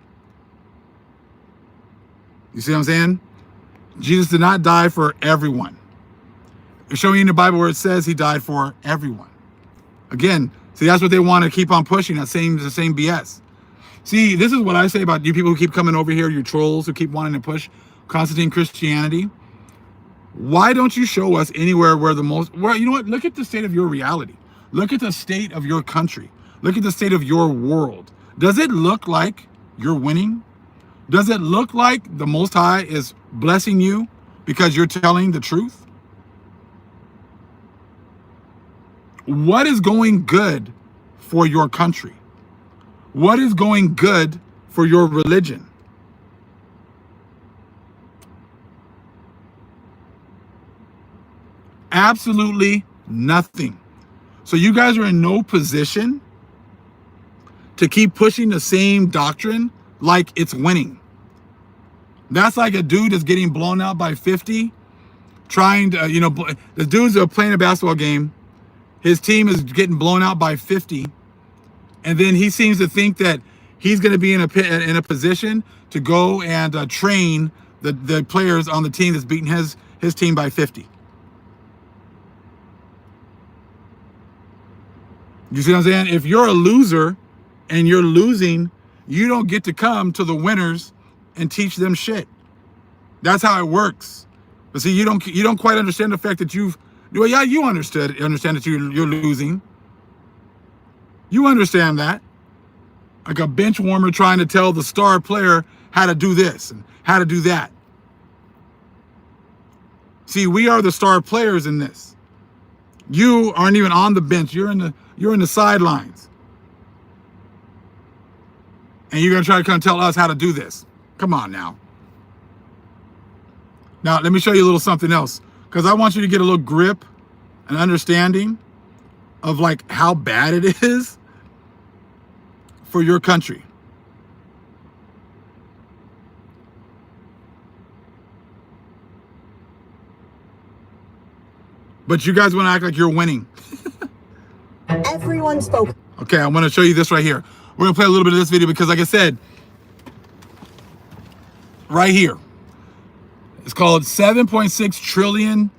You see what I'm saying? Jesus did not die for everyone. Show me in the Bible where it says he died for everyone. Again, see, that's what they want to keep on pushing, the same BS. See, this is what I say about you people who keep coming over here, you trolls who keep wanting to push Constantine Christianity. Why don't you show us anywhere where you know what? Look at the state of your reality. Look at the state of your country. Look at the state of your world. Does it look like you're winning? Does it look like the Most High is blessing you because you're telling the truth? What is going good for your country? What is going good for your religion? Absolutely nothing. So you guys are in no position to keep pushing the same doctrine like it's winning. That's like a dude that's getting blown out by 50, trying to, the dudes are playing a basketball game. His team is getting blown out by 50. And then he seems to think that he's going to be in a position to go and train the players on the team that's beating his team by 50. You see what I'm saying? If you're a loser and you're losing, you don't get to come to the winners and teach them shit. That's how it works. But see, you don't quite understand the fact that you understand that you're losing. You understand that. Like a bench warmer trying to tell the star player how to do this and how to do that. See, we are the star players in this. You aren't even on the bench. You're in the sidelines. And you're going to try to come tell us how to do this. Come on now. Now, let me show you a little something else, because I want you to get a little grip and understanding of like how bad it is for your country. But you guys want to act like you're winning. Everyone spoke. Okay, I want to show you this right here. We're going to play a little bit of this video because, like I said, right here, it's called 7.6 trillion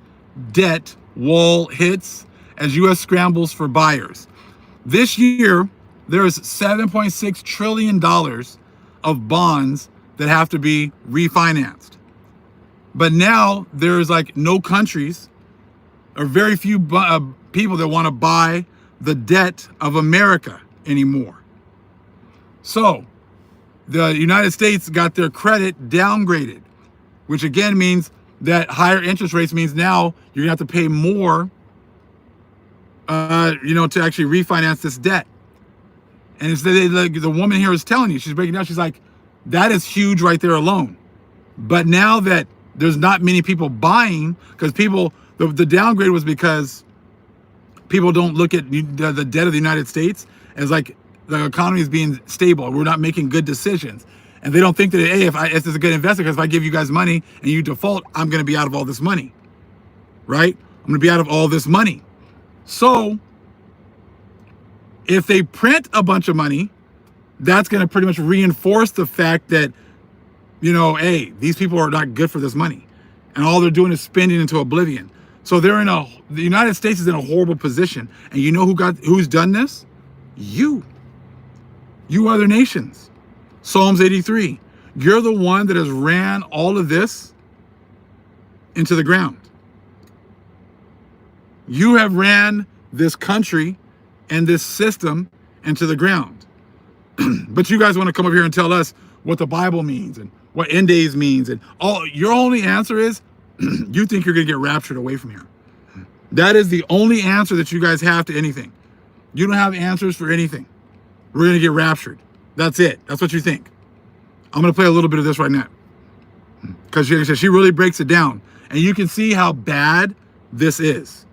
debt wall hits as U.S. scrambles for buyers. This year, there is $7.6 trillion of bonds that have to be refinanced. But now there's like no countries or very few people that want to buy the debt of America anymore. So the United States got their credit downgraded, which again means that higher interest rates means now you're gonna have to pay more, to actually refinance this debt. And it's the woman here is telling you, she's breaking down, she's like, that is huge right there alone. But now that there's not many people buying, because the downgrade was because people don't look at the debt of the United States as like the economy is being stable. We're not making good decisions. And they don't think that, hey, if this is a good investment, because if I give you guys money and you default, I'm going to be out of all this money, right? I'm going to be out of all this money. So if they print a bunch of money, that's going to pretty much reinforce the fact that, hey, these people are not good for this money. And all they're doing is spending into oblivion. So the United States is in a horrible position. And you know who's done this? You other nations. Psalms 83. You're the one that has ran all of this into the ground. You have ran this country and this system into the ground. But you guys want to come up here and tell us what the Bible means and what end days means, and all your only answer is you think you're gonna get raptured away from here. That is the only answer that you guys have to anything. You don't have answers for anything. We're gonna get raptured. That's it. That's what you think. I'm gonna play a little bit of this right now, because she really breaks it down, and you can see how bad this is.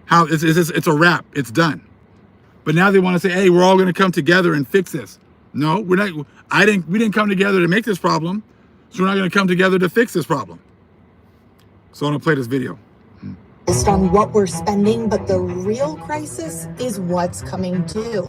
How it's a wrap. It's done. But now they want to say, hey, we're all going to come together and fix this. No, we're not. We didn't come together to make this problem, so we're not going to come together to fix this problem. So I'm going to play this video. On what we're spending, but the real crisis is what's coming due.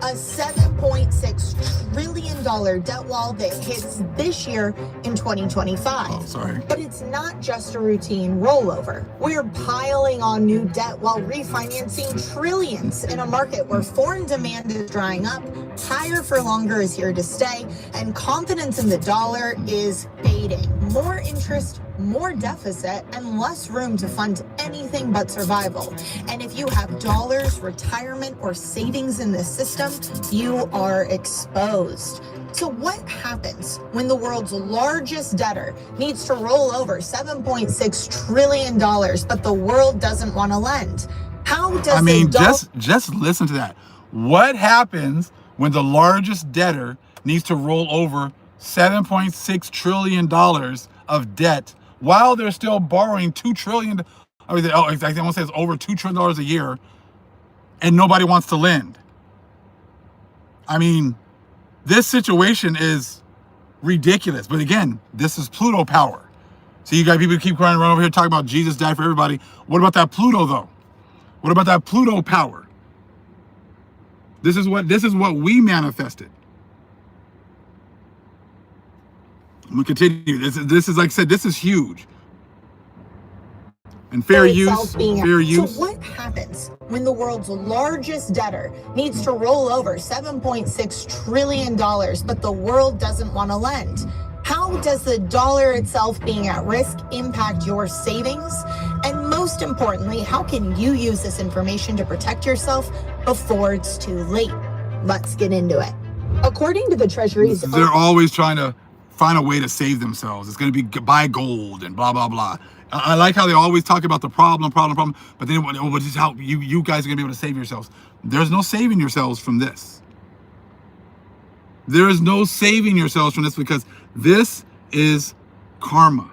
A $7.6 trillion debt wall that hits this year in 2025. Oh, sorry. But it's not just a routine rollover. We're piling on new debt while refinancing trillions in a market where foreign demand is drying up, higher for longer is here to stay, and confidence in the dollar is fading. More interest, more deficit, and less room to fund anything but survival. And if you have dollars, retirement, or savings in this system, you are exposed. So what happens when the world's largest debtor needs to roll over $7.6 trillion, but the world doesn't want to lend? How does just listen to that. What happens when the largest debtor needs to roll over $7.6 trillion of debt while they're still borrowing $2 trillion? I want to say it's over $2 trillion a year, and nobody wants to lend. I mean, this situation is ridiculous. But again, this is Pluto power. So you got people keep crying around over here talking about Jesus died for everybody. What about that Pluto though? What about that Pluto power? This is what we manifested. I'm gonna continue. This is like I said, this is huge. And fair use. So what happens when the world's largest debtor needs to roll over $7.6 trillion, but the world doesn't want to lend? How does the dollar itself being at risk impact your savings? And most importantly, how can you use this information to protect yourself before it's too late? Let's get into it. According to the Treasury's... They're always trying to find a way to save themselves. It's going to be buy gold and blah, blah, blah. I like how they always talk about the problem, but then this is how you guys are going to be able to save yourselves. There's no saving yourselves from this. There is no saving yourselves from this, because this is karma.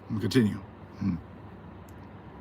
We'll continue.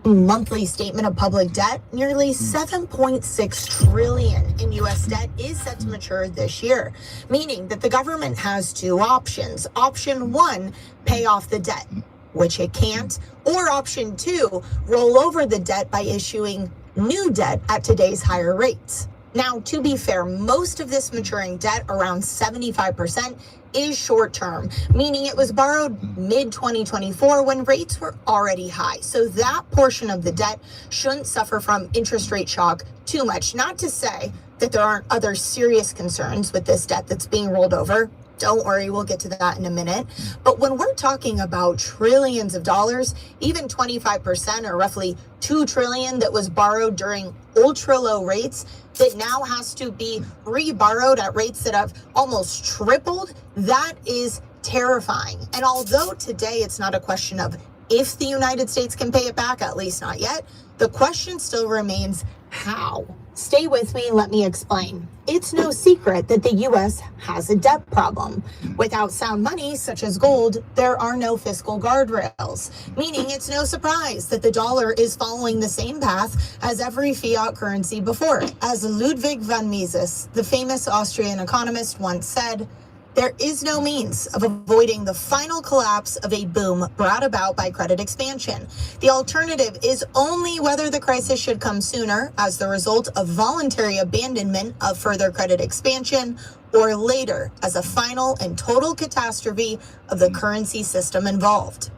Monthly statement of public debt, nearly $7.6 trillion in U.S. debt is set to mature this year, meaning that the government has two options. Option one, pay off the debt, which it can't, or option two, roll over the debt by issuing new debt at today's higher rates. Now, to be fair, most of this maturing debt, around 75%, is short-term, meaning it was borrowed mid-2024 when rates were already high. So that portion of the debt shouldn't suffer from interest rate shock too much. Not to say that there aren't other serious concerns with this debt that's being rolled over. Don't worry, we'll get to that in a minute. But when we're talking about trillions of dollars, even 25% or roughly $2 trillion that was borrowed during ultra low rates that now has to be reborrowed at rates that have almost tripled, that is terrifying. And although today it's not a question of if the United States can pay it back, at least not yet, the question still remains how. Stay with me, let me explain. It's no secret that the U.S. has a debt problem. Without sound money, such as gold, there are no fiscal guardrails, meaning it's no surprise that the dollar is following the same path as every fiat currency before it. As Ludvig Van Mises, the famous Austrian economist, once said, there is no means of avoiding the final collapse of a boom brought about by credit expansion. The alternative is only whether the crisis should come sooner as the result of voluntary abandonment of further credit expansion, or later as a final and total catastrophe of the currency system involved.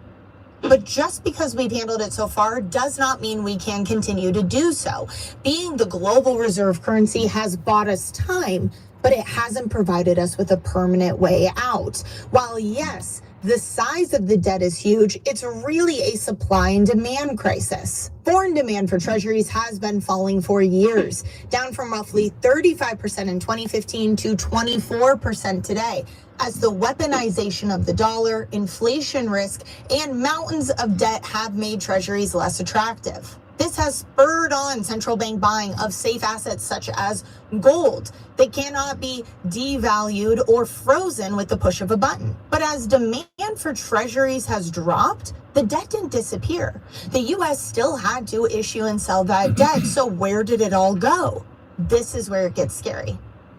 But just because we've handled it so far does not mean we can continue to do so. Being the global reserve currency has bought us time, but it hasn't provided us with a permanent way out. While yes, The size of the debt is huge. It's really a supply and demand crisis. Foreign demand for treasuries has been falling for years, down from roughly 35% in 2015 to 24% today, as the weaponization of the dollar, inflation risk, and mountains of debt have made treasuries less attractive. This has spurred on central bank buying of safe assets such as gold. They cannot be devalued or frozen with the push of a button. But as demand for treasuries has dropped, the debt didn't disappear. The US still had to issue and sell that debt. So where did it all go? This is where it gets scary.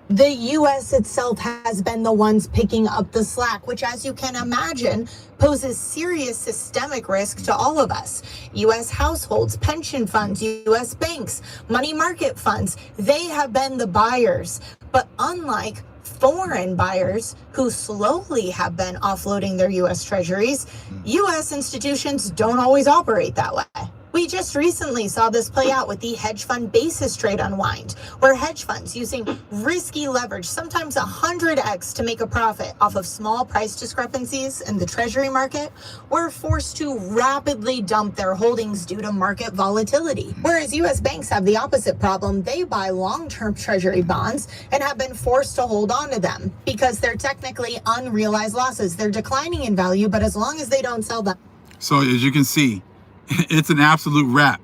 The US itself has been the ones picking up the slack, which, as you can imagine, poses serious systemic risk to all of us. US households, pension funds, US banks, money market funds, they have been the buyers. But unlike foreign buyers who slowly have been offloading their US treasuries, US institutions don't always operate that way. We just recently saw this play out with the hedge fund basis trade unwind, where hedge funds using risky leverage, sometimes 100x to make a profit off of small price discrepancies in the treasury market, were forced to rapidly dump their holdings due to market volatility. Whereas US banks have the opposite problem. They buy long-term treasury bonds and have been forced to hold on to them because they're technically unrealized losses. They're declining in value, but as long as they don't sell them. So as you can see, it's an absolute wrap.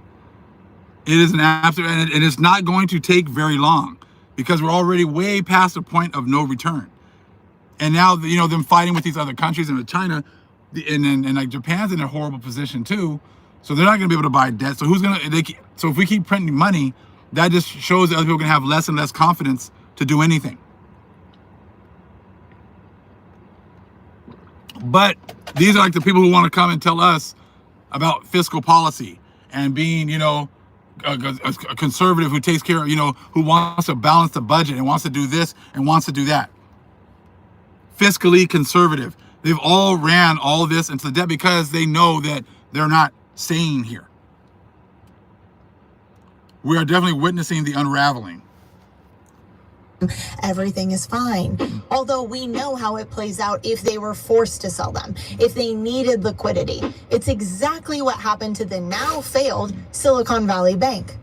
It is an absolute, and it's not going to take very long because we're already way past the point of no return. And now, you know, them fighting with these other countries and with China, and like Japan's in a horrible position too. So they're not going to be able to buy debt. So so if we keep printing money, that just shows that other people are going to have less and less confidence to do anything. But these are like the people who want to come and tell us about fiscal policy and being, you know, a conservative who takes care of, you know, who wants to balance the budget and wants to do this and wants to do that. Fiscally conservative. They've all ran all this into the debt because they know that they're not sane here. We are definitely witnessing the unraveling. Everything is fine. Although we know how it plays out if they were forced to sell them, if they needed liquidity. It's exactly what happened to the now failed Silicon Valley Bank.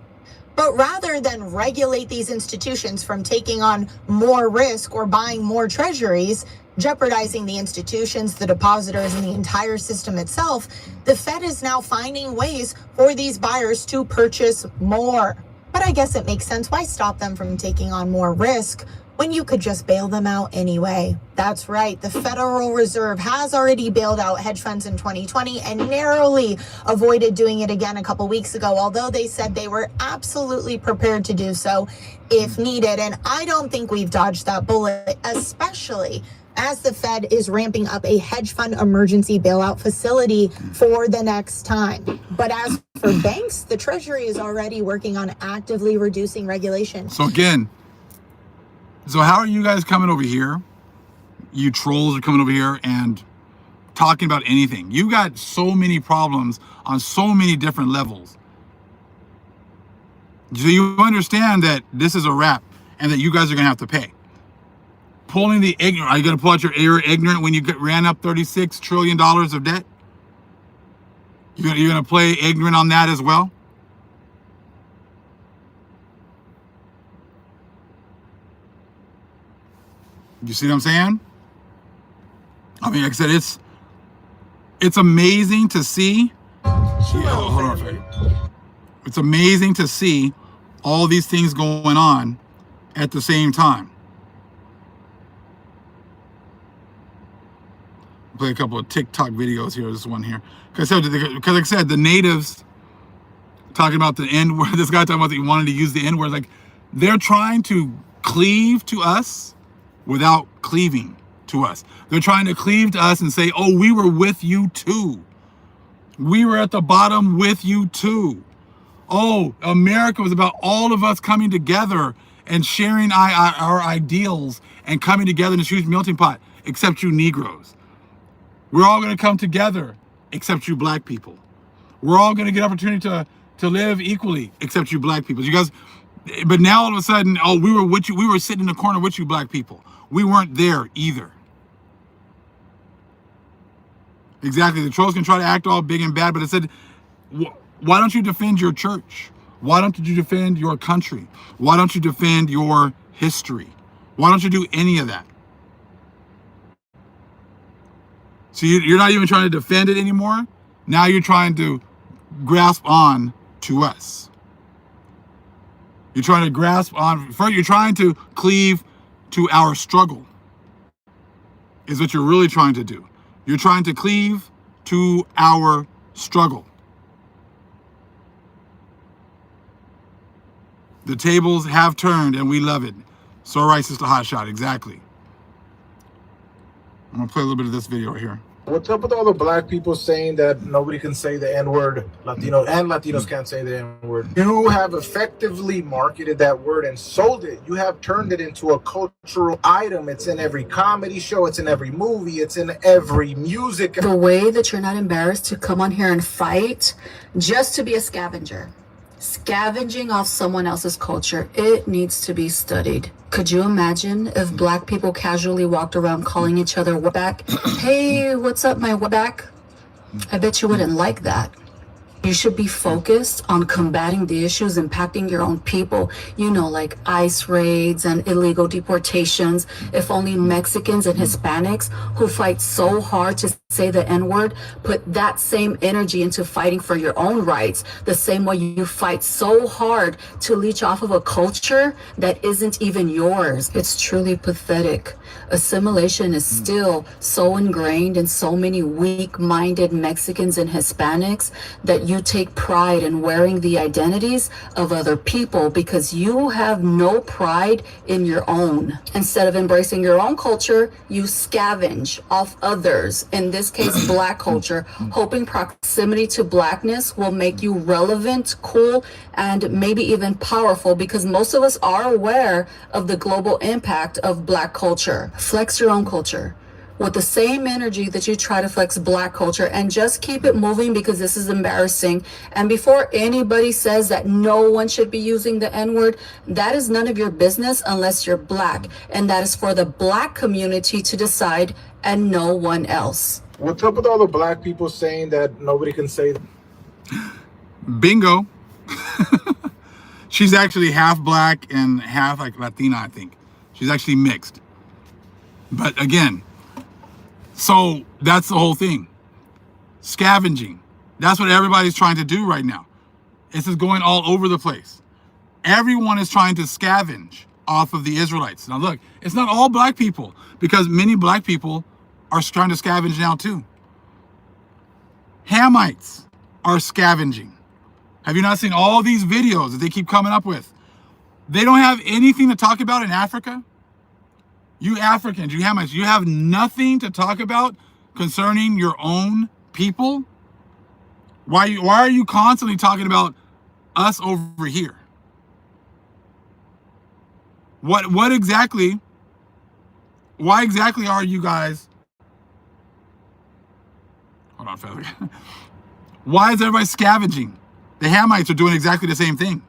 But rather than regulate these institutions from taking on more risk or buying more treasuries, jeopardizing the institutions, the depositors, and the entire system itself, the Fed is now finding ways for these buyers to purchase more. But I guess it makes sense. Why stop them from taking on more risk when you could just bail them out anyway? That's right. The Federal Reserve has already bailed out hedge funds in 2020 and narrowly avoided doing it again a couple weeks ago, although they said they were absolutely prepared to do so if needed. And I don't think we've dodged that bullet, especially as the Fed is ramping up a hedge fund emergency bailout facility for the next time. But as for banks, the Treasury is already working on actively reducing regulation. So again, how are you guys coming over here? You trolls are coming over here and talking about anything. You got so many problems on so many different levels. So you understand that this is a wrap and that you guys are gonna have to pay. Pulling the ignorant, are you going to pull out your ignorant when you ran up $36 trillion of debt? You're going to play ignorant on that as well? You see what I'm saying? I mean, like I said, it's amazing to see. Hold on a second. It's amazing to see all these things going on at the same time. Play a couple of TikTok videos here. This one here, because like I said, the natives talking about the N word. This guy talking about that he wanted to use the N word. Like they're trying to cleave to us without cleaving to us. They're trying to cleave to us and say, "Oh, we were with you too. We were at the bottom with you too. Oh, America was about all of us coming together and sharing our ideals and coming together in a huge melting pot, except you Negroes. We're all going to come together, except you black people. We're all going to get opportunity to live equally, except you black people." You guys, but now all of a sudden, oh, we were with you. We were sitting in the corner with you black people. We weren't there either. Exactly. The trolls can try to act all big and bad, but it said, why don't you defend your church? Why don't you defend your country? Why don't you defend your history? Why don't you do any of that? So you're not even trying to defend it anymore. Now you're trying to grasp on to us. You're trying to grasp on, first you're trying to cleave to our struggle, is what you're really trying to do. You're trying to cleave to our struggle. The tables have turned and we love it. So right, Sister Hotshot, exactly. I'm gonna play a little bit of this video right here. What's up with all the black people saying that nobody can say the N-word, Latino and Latinos can't say the N-word? You have effectively marketed that word and sold it. You have turned it into a cultural item. It's in every comedy show. It's in every movie. It's in every music. The way that you're not embarrassed to come on here and fight just to be a scavenger. Scavenging off someone else's culture, it needs to be studied. Could you imagine if black people casually walked around calling each other wetback? Hey, what's up, my wetback? I bet you wouldn't like that. You should be focused on combating the issues impacting your own people, you know, like ICE raids and illegal deportations. If only Mexicans and Hispanics who fight so hard to say the N-word put that same energy into fighting for your own rights, the same way you fight so hard to leech off of a culture that isn't even yours. It's truly pathetic. Assimilation is still so ingrained in so many weak-minded Mexicans and Hispanics that you take pride in wearing the identities of other people because you have no pride in your own. Instead of embracing your own culture, you scavenge off others, in this case black culture, hoping proximity to blackness will make you relevant, cool, and maybe even powerful, because most of us are aware of the global impact of black culture. Flex your own culture with the same energy that you try to flex black culture, and just keep it moving, because this is embarrassing. And before anybody says that no one should be using the N-word, that is none of your business unless you're black, and that is for the black community to decide and no one else. What's up with all the black people saying that nobody can say Bingo. She's actually half black and half like Latina, I think. She's actually mixed. But again, so that's the whole thing. Scavenging. That's what everybody's trying to do right now. This is going all over the place. Everyone is trying to scavenge off of the Israelites. Now look, it's not all black people, because many black people are trying to scavenge now too. Hamites are scavenging. Have you not seen all these videos that they keep coming up with? They don't have anything to talk about in Africa. You Africans, you Hamites, you have nothing to talk about concerning your own people? Why are you constantly talking about us over here? What exactly, why exactly are you guys, hold on, Feather. Why is everybody scavenging? The Hamites are doing exactly the same thing.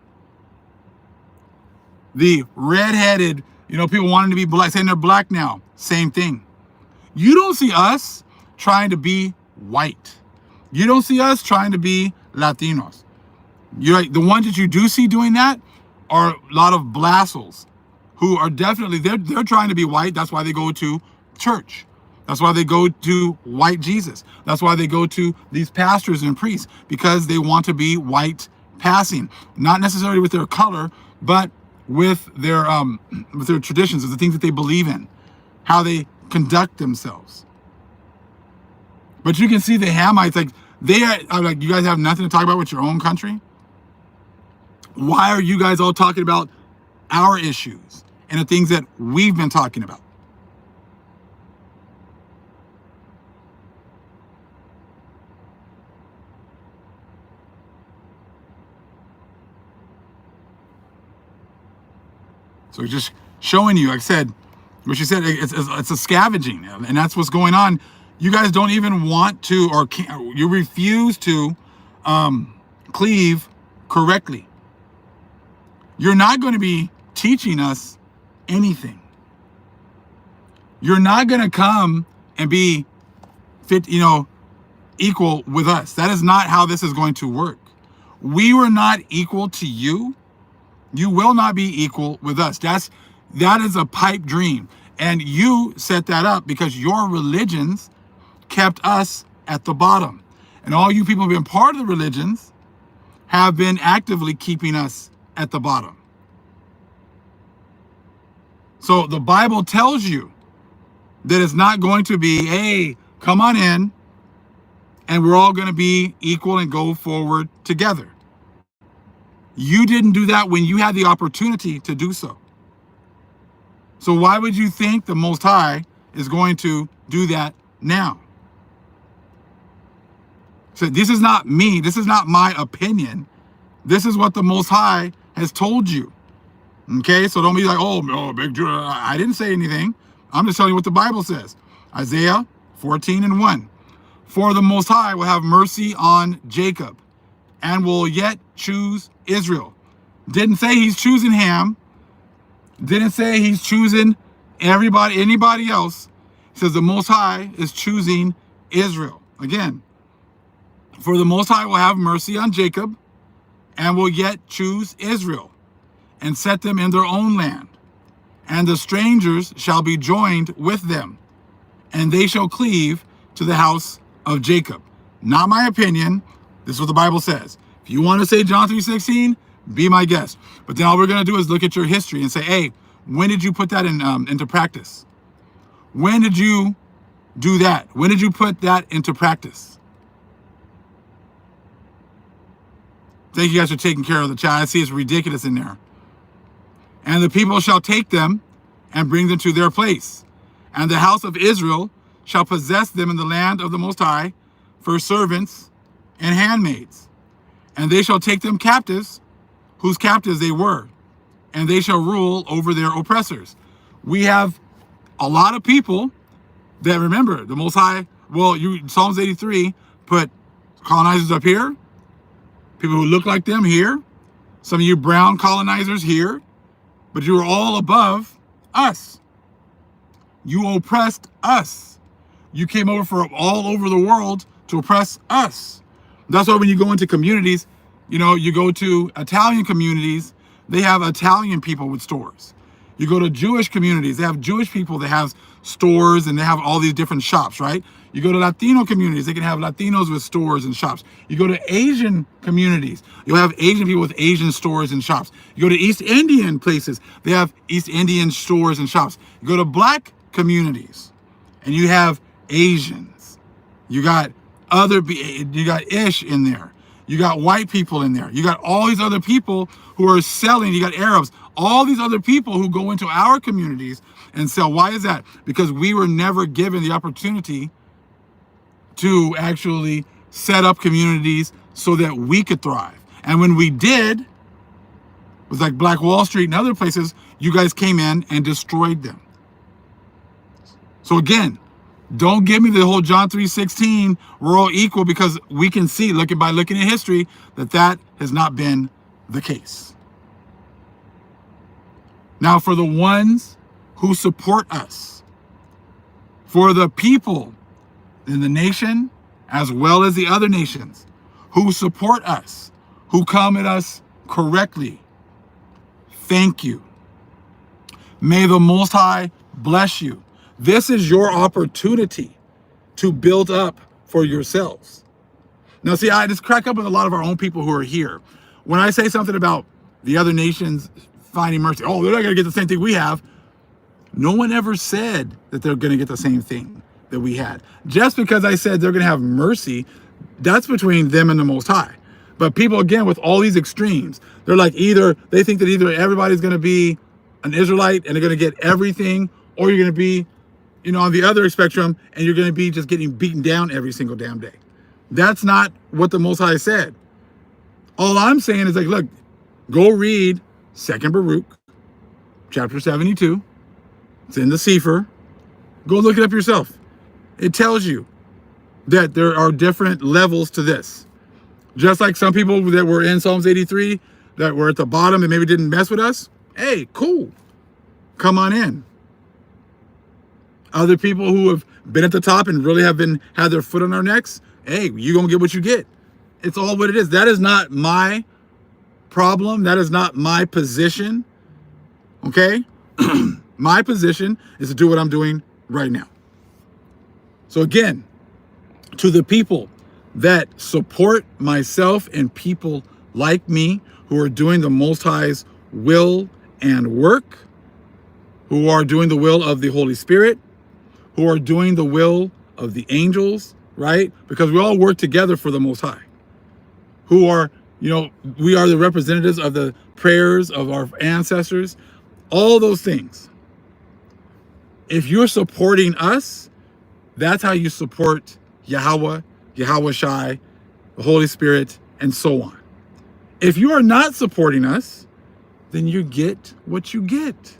The red-headed, people wanting to be black, saying they're black now, same thing. You don't see us trying to be white. You don't see us trying to be Latinos. The ones that you do see doing that are a lot of blassos who are definitely, they're trying to be white. That's why they go to church. That's why they go to white Jesus. That's why they go to these pastors and priests, because they want to be white passing, not necessarily with their color, but with their traditions, with the things that they believe in, how they conduct themselves. But you can see the Hamites, like they are like, you guys have nothing to talk about with your own country. Why are you guys all talking about our issues and the things that we've been talking about? So just showing you, like I said, what she said, it's a scavenging, and that's what's going on. You guys don't even want to, or you refuse to cleave correctly. You're not going to be teaching us anything. You're not going to come and be fit, equal with us. That is not how this is going to work. We were not equal to you. You will not be equal with us. That is a pipe dream. And you set that up because your religions kept us at the bottom. And all you people who have been part of the religions have been actively keeping us at the bottom. So the Bible tells you that it's not going to be, hey, come on in, and we're all going to be equal and go forward together. You didn't do that when you had the opportunity to do so. So why would you think the Most High is going to do that now? So this is not me. This is not my opinion. This is what the Most High has told you. Okay, so don't be like, oh, big Jew. I didn't say anything. I'm just telling you what the Bible says. Isaiah 14:1. For the Most High will have mercy on Jacob and will yet choose Israel. Didn't say he's choosing Ham. Didn't say he's choosing anybody else. He says the Most High is choosing Israel. Again, for the Most High will have mercy on Jacob and will yet choose Israel and set them in their own land. And the strangers shall be joined with them, and they shall cleave to the house of Jacob. Not my opinion. This is what the Bible says. If you want to say John 3:16, be my guest. But then all we're going to do is look at your history and say, hey, when did you put that into practice? When did you do that? When did you put that into practice? Thank you guys for taking care of the chat. I see it's ridiculous in there. And the people shall take them and bring them to their place. And the house of Israel shall possess them in the land of the Most High for servants and handmaids. And they shall take them captives, whose captives they were, and they shall rule over their oppressors. We have a lot of people that remember the Most High. Well, Psalms 83 put colonizers up here, people who look like them here, some of you brown colonizers here, but you were all above us. You oppressed us. You came over from all over the world to oppress us. That's why when you go into communities, you go to Italian communities, they have Italian people with stores. You go to Jewish communities, they have Jewish people that have stores and they have all these different shops, right? You go to Latino communities, they can have Latinos with stores and shops. You go to Asian communities, you'll have Asian people with Asian stores and shops. You go to East Indian places, they have East Indian stores and shops. You go to Black communities and you have Asians. You got Ish in there. You got white people in there. You got all these other people who are selling. You got Arabs, all these other people who go into our communities and sell. Why is that? Because we were never given the opportunity to actually set up communities so that we could thrive. And when we did, it was like Black Wall Street and other places, you guys came in and destroyed them. So again, don't give me the whole John 3:16, we're all equal, because we can see, by looking at history, that has not been the case. Now, for the ones who support us, for the people in the nation, as well as the other nations, who support us, who come at us correctly, thank you. May the Most High bless you. This is your opportunity to build up for yourselves. Now, see, I just crack up with a lot of our own people who are here. When I say something about the other nations finding mercy, oh, they're not going to get the same thing we have. No one ever said that they're going to get the same thing that we had. Just because I said they're going to have mercy, that's between them and the Most High. But people, again, with all these extremes, they're like they think that either everybody's going to be an Israelite and they're going to get everything, or you're going to be on the other spectrum, and you're going to be just getting beaten down every single damn day. That's not what the Most High said. All I'm saying is look, go read 2nd Baruch, chapter 72. It's in the Sefer. Go look it up yourself. It tells you that there are different levels to this. Just like some people that were in Psalms 83 that were at the bottom and maybe didn't mess with us. Hey, cool. Come on in. Other people who have been at the top and really have had their foot on our necks, hey, you're going to get what you get. It's all what it is. That is not my problem. That is not my position. Okay? My position is to do what I'm doing right now. So again, to the people that support myself and people like me who are doing the Most High's will and work, who are doing the will of the Holy Spirit, who are doing the will of the angels, right? Because we all work together for the Most High. Who are, we are the representatives of the prayers of our ancestors, all those things. If you're supporting us, that's how you support Yahweh, Yahweh Shai, the Holy Spirit, and so on. If you are not supporting us, then you get what you get.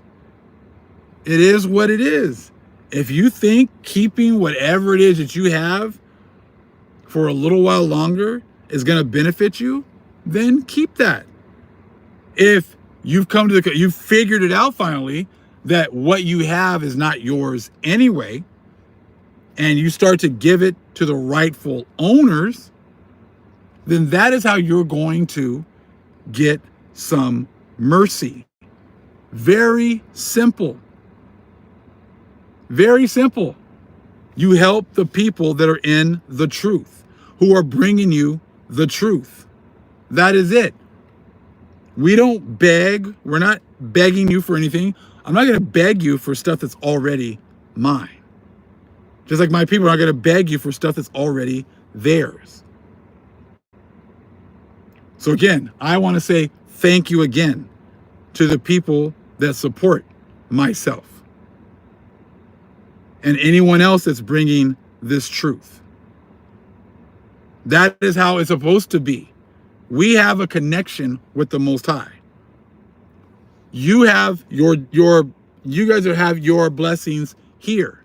It is what it is. If you think keeping whatever it is that you have for a little while longer is going to benefit you, then keep that. If you've you've figured it out finally that what you have is not yours anyway, and you start to give it to the rightful owners, then that is how you're going to get some mercy. Very simple. Very simple. You help the people that are in the truth, who are bringing you the truth. That is it. We don't beg. We're not begging you for anything. I'm not going to beg you for stuff that's already mine. Just like my people are not going to beg you for stuff that's already theirs. So again, I want to say thank you again to the people that support myself and anyone else that's bringing this truth. That is how it's supposed to be. We have a connection with the Most High. You have you guys have your blessings here.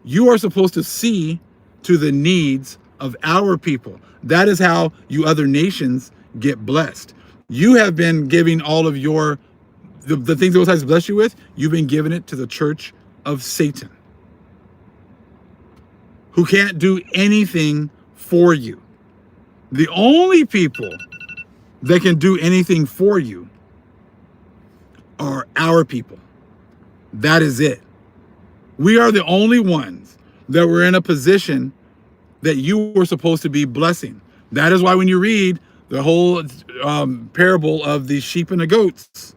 You are supposed to see to the needs of our people. That is how you other nations get blessed. You have been giving all of the things the Most High has blessed you with, you've been giving it to the church of Satan, who can't do anything for you. The only people that can do anything for you are our people. That is it. We are the only ones that were in a position that you were supposed to be blessing. That is why when you read the whole parable of the sheep and the goats,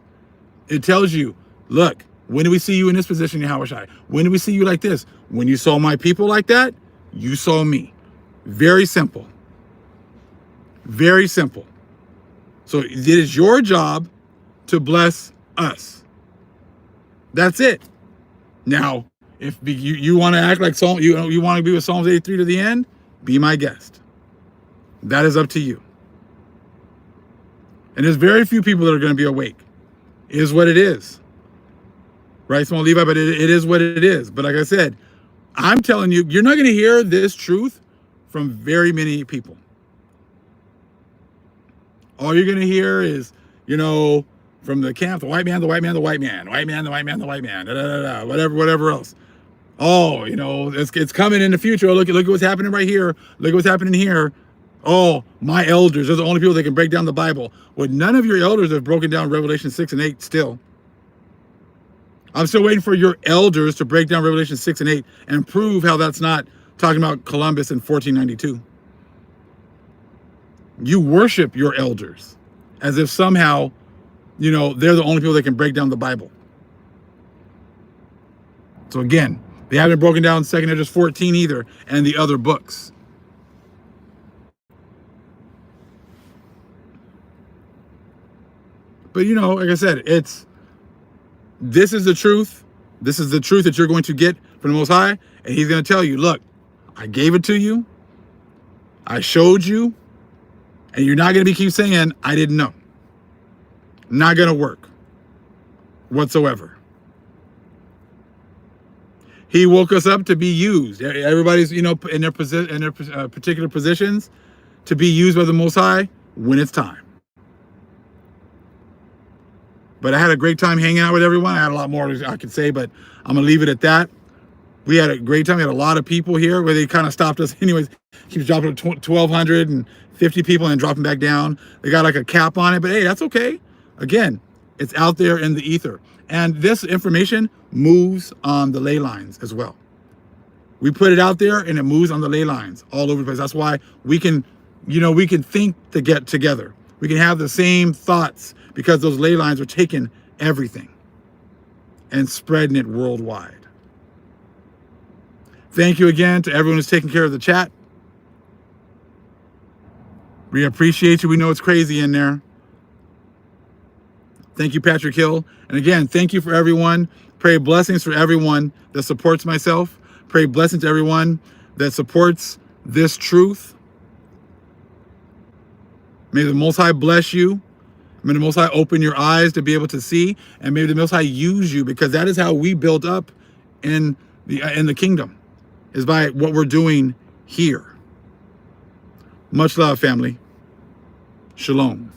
it tells you, look, when do we see you in this position, Yahweh? When do we see you like this? When you saw my people like that, you saw me. Very simple. Very simple. So it is your job to bless us. That's it. Now, if you want to act like you want to be with Psalms 83 to the end, be my guest. That is up to you. And there's very few people that are going to be awake. It is what it is. Right, small Levi, but it is what it is. But like I said, I'm telling you, you're not going to hear this truth from very many people. All you're going to hear is, from the camp, the white man, the white man, the white man, the white man, the white man, the white man, whatever else. Oh, it's coming in the future. Look at what's happening right here. Look at what's happening here. Oh, my elders, they're the only people that can break down the Bible. Well, none of your elders have broken down Revelation 6 and 8 still. I'm still waiting for your elders to break down Revelation 6 and 8 and prove how that's not talking about Columbus in 1492. You worship your elders as if somehow, they're the only people that can break down the Bible. So again, they haven't broken down 2nd Esdras 14 either, and the other books. But like I said, this is the truth. This is the truth that you're going to get from the Most High. And he's going to tell you, look, I gave it to you. I showed you. And you're not going to keep saying, I didn't know. Not going to work whatsoever. He woke us up to be used. Everybody's, in their particular positions to be used by the Most High when it's time. But I had a great time hanging out with everyone. I had a lot more I could say, but I'm going to leave it at that. We had a great time. We had a lot of people here where they kind of stopped us. Anyways, keeps dropping to 1,250 people and dropping back down. They got like a cap on it, but hey, that's okay. Again, it's out there in the ether. And this information moves on the ley lines as well. We put it out there and it moves on the ley lines all over the place. That's why we can, we can think to get together. We can have the same thoughts because those ley lines are taking everything and spreading it worldwide. Thank you again to everyone who's taking care of the chat. We appreciate you. We know it's crazy in there. Thank you, Patrick Hill. And again, thank you for everyone. Pray blessings for everyone that supports myself. Pray blessings to everyone that supports this truth. May the Most High bless you. May the Most High open your eyes to be able to see. And may the Most High use you, because that is how we build up in the kingdom, is by what we're doing here. Much love, family. Shalom.